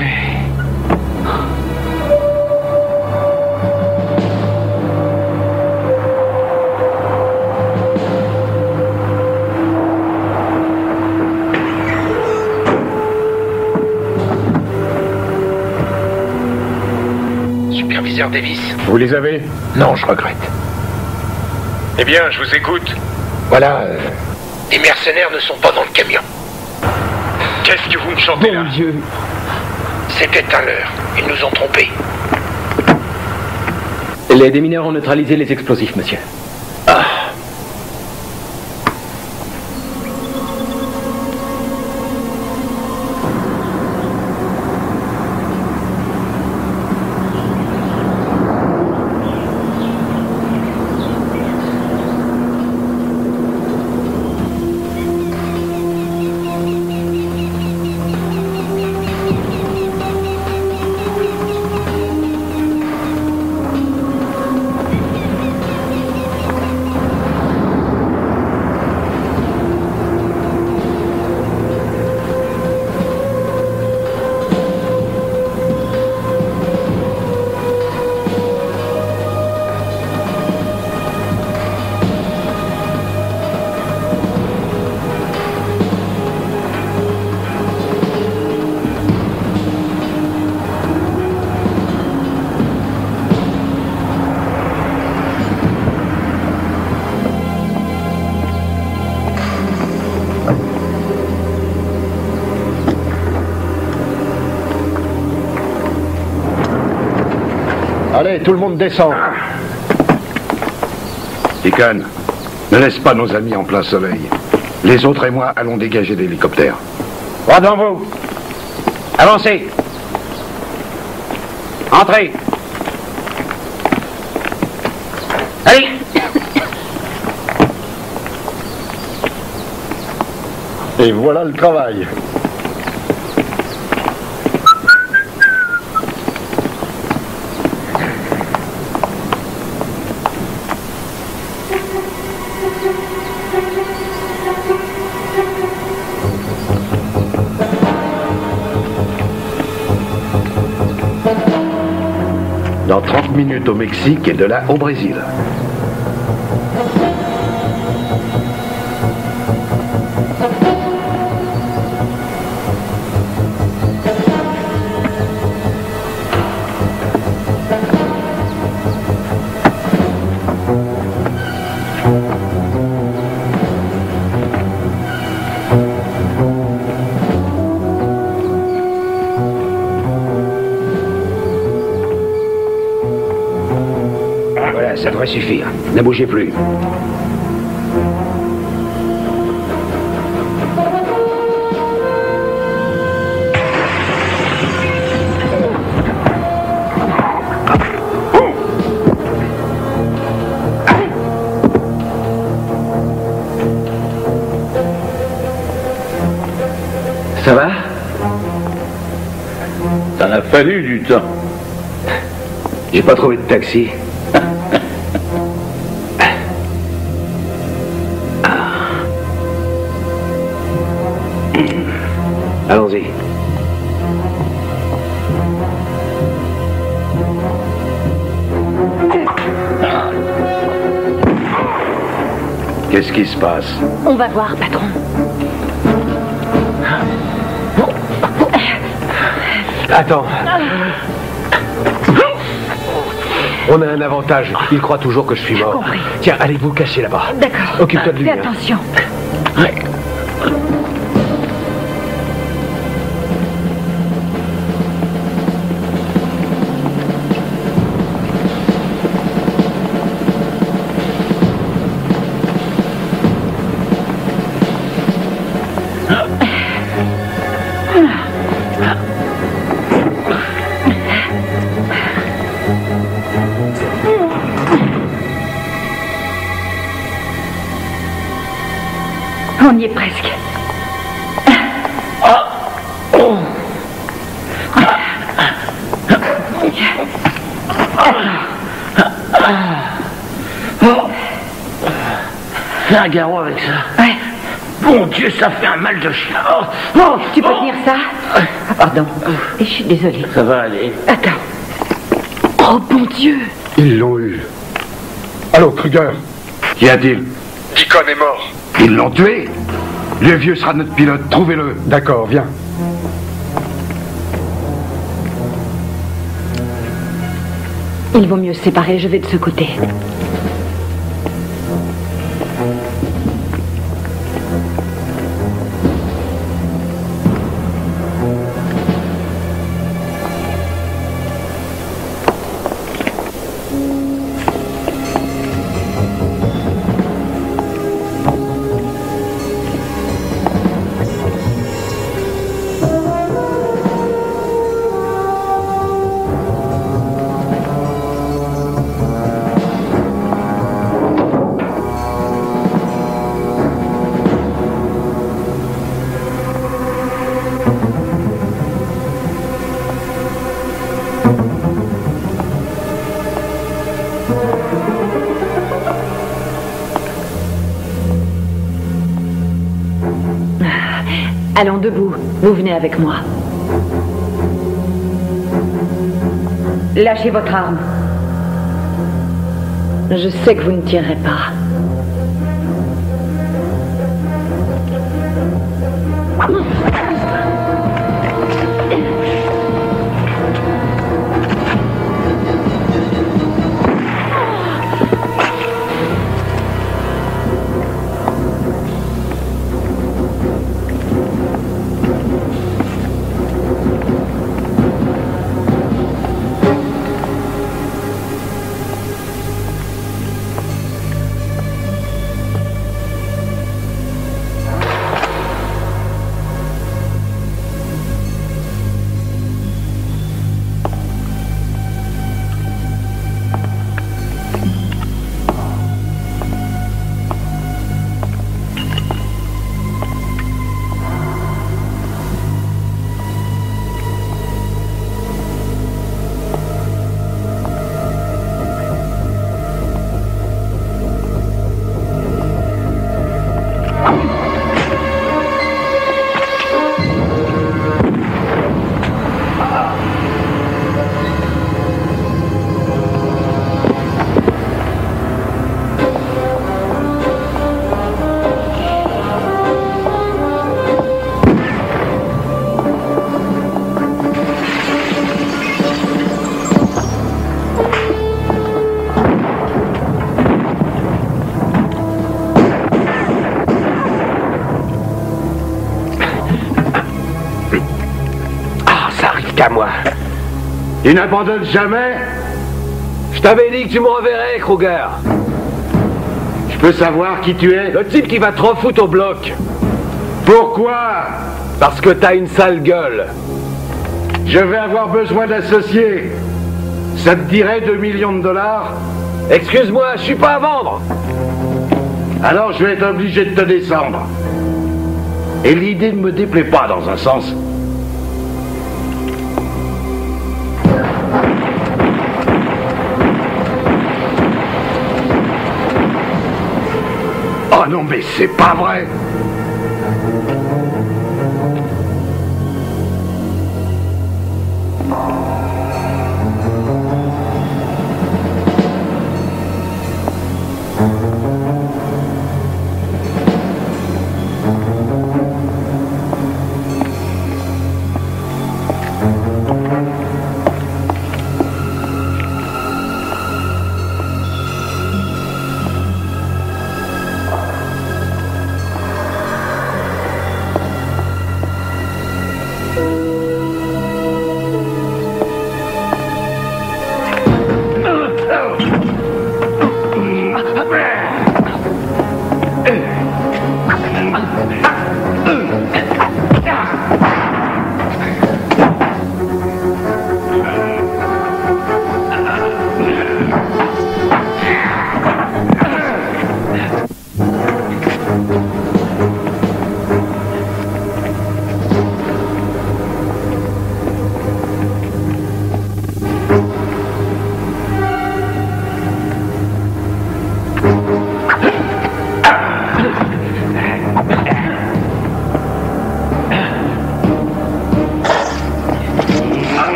Superviseur Davis. Vous les avez? Non, je regrette. Eh bien, je vous écoute. Voilà. Les mercenaires ne sont pas dans le camion. Qu'est-ce que vous me chantez là? Mon Dieu. C'était un leurre. Ils nous ont trompés. Les démineurs ont neutralisé les explosifs, monsieur. Ah. Allez, tout le monde descend. Deacon, ne laisse pas nos amis en plein soleil. Les autres et moi allons dégager l'hélicoptère. Droit devant vous. Avancez. Entrez. Allez. Et voilà le travail. Dans 30 minutes au Mexique et de là au Brésil. Ça devrait suffire. Ne bougez plus. Ça va? T'en as fallu du temps. J'ai pas trouvé de taxi. Allons-y. Qu'est-ce qui se passe? On va voir, patron. Attends. On a un avantage. Il croit toujours que je suis mort. Compris. Tiens, allez vous cacher là-bas. D'accord. Occupe-toi de lui. Fais hein. attention. Ouais. On y est presque. Fais un garrot avec ça. Ouais. Bon Dieu, ça fait un mal de chien. Tu peux tenir ça? Ah, pardon. Et je suis désolée. Ça va aller. Attends. Oh, bon Dieu. Ils l'ont eu. Allô, Kruger. Qu'y a-t-il? Deacon est mort. Ils l'ont tué? Le vieux sera notre pilote, trouvez-le. D'accord, viens. Il vaut mieux se séparer, je vais de ce côté. Allons debout, vous venez avec moi. Lâchez votre arme. Je sais que vous ne tirerez pas. qu'à moi. Tu n'abandonnes jamais? Je t'avais dit que tu me reverrais, Kruger. Je peux savoir qui tu es? Le type qui va te refoutre au bloc. Pourquoi? Parce que t'as une sale gueule. Je vais avoir besoin d'associés. Ça te dirait 2 millions de dollars? Excuse-moi, je suis pas à vendre. Alors je vais être obligé de te descendre. Et l'idée ne me déplaît pas dans un sens. Oh non, mais c'est pas vrai!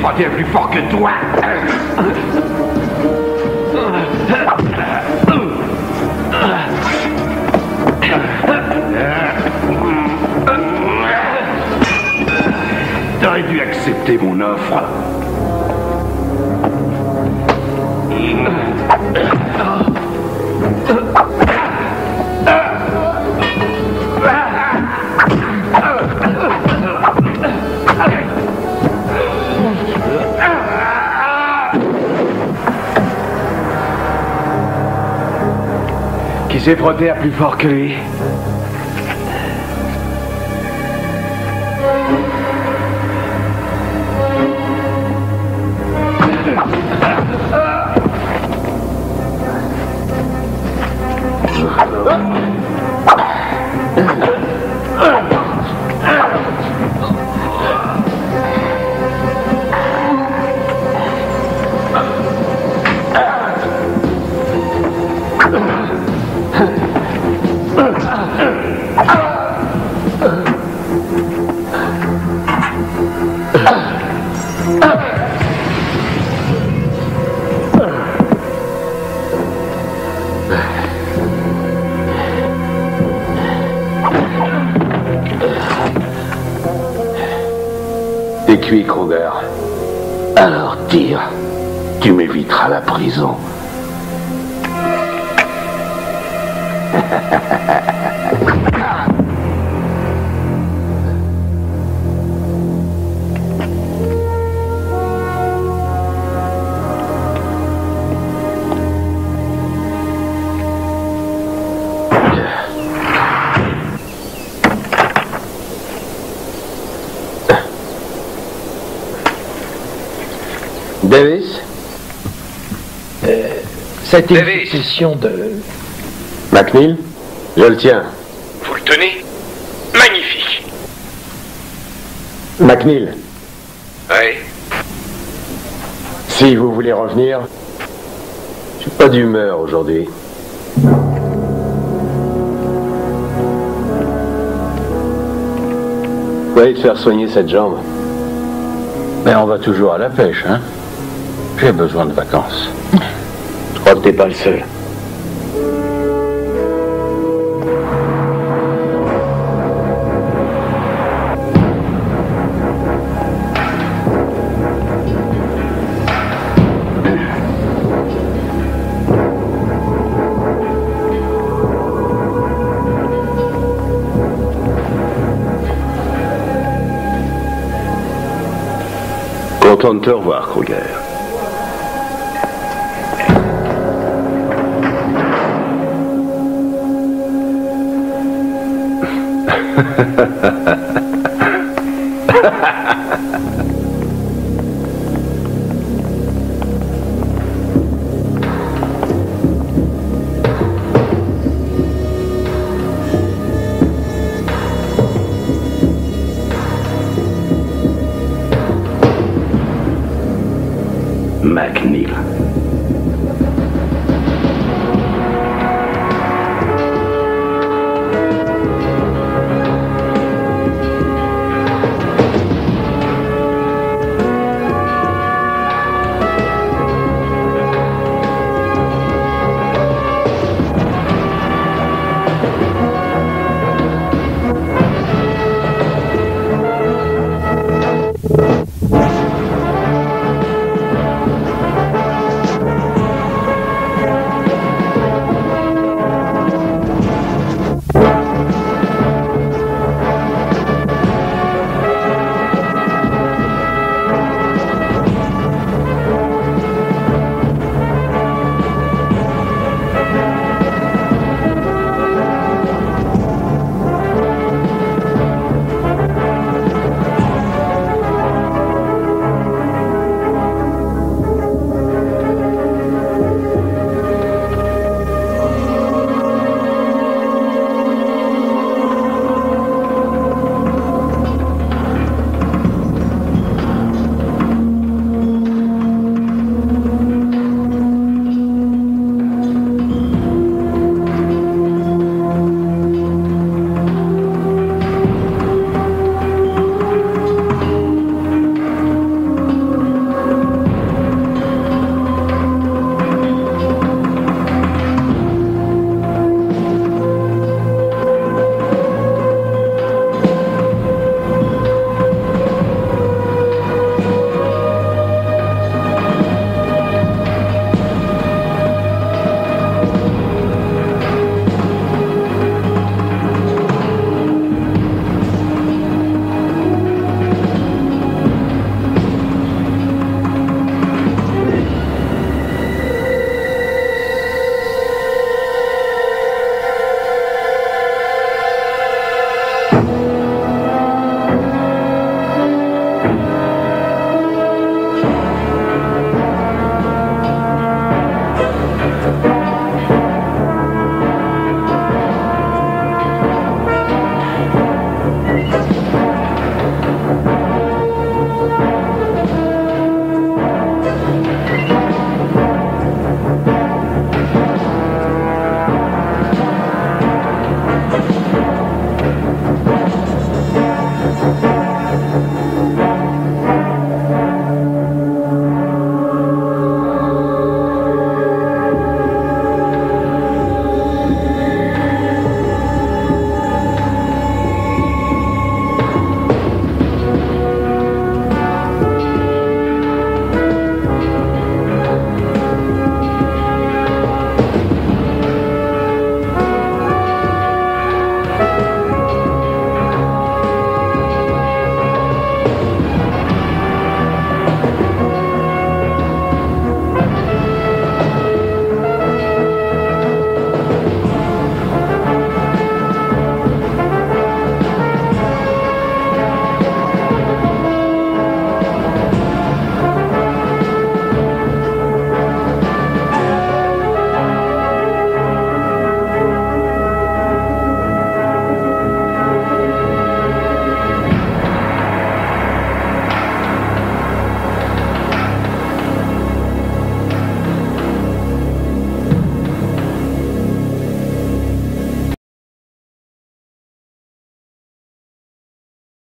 frotter plus fort que toi. T'aurais dû accepter mon offre. Qui s'est frotté à plus fort que lui? T'es cuit, Kruger. Alors tire. Tu m'éviteras la prison. Davis? C'était une succession de... McNeil? Je le tiens. Vous le tenez? Magnifique. McNeil, Oui. si vous voulez revenir... Je suis pas d'humeur aujourd'hui. Faut aller te faire soigner cette jambe. Mais on va toujours à la pêche, hein? J'ai besoin de vacances. Je crois que t'es pas le seul. Content de te revoir, Kruger. McNeil.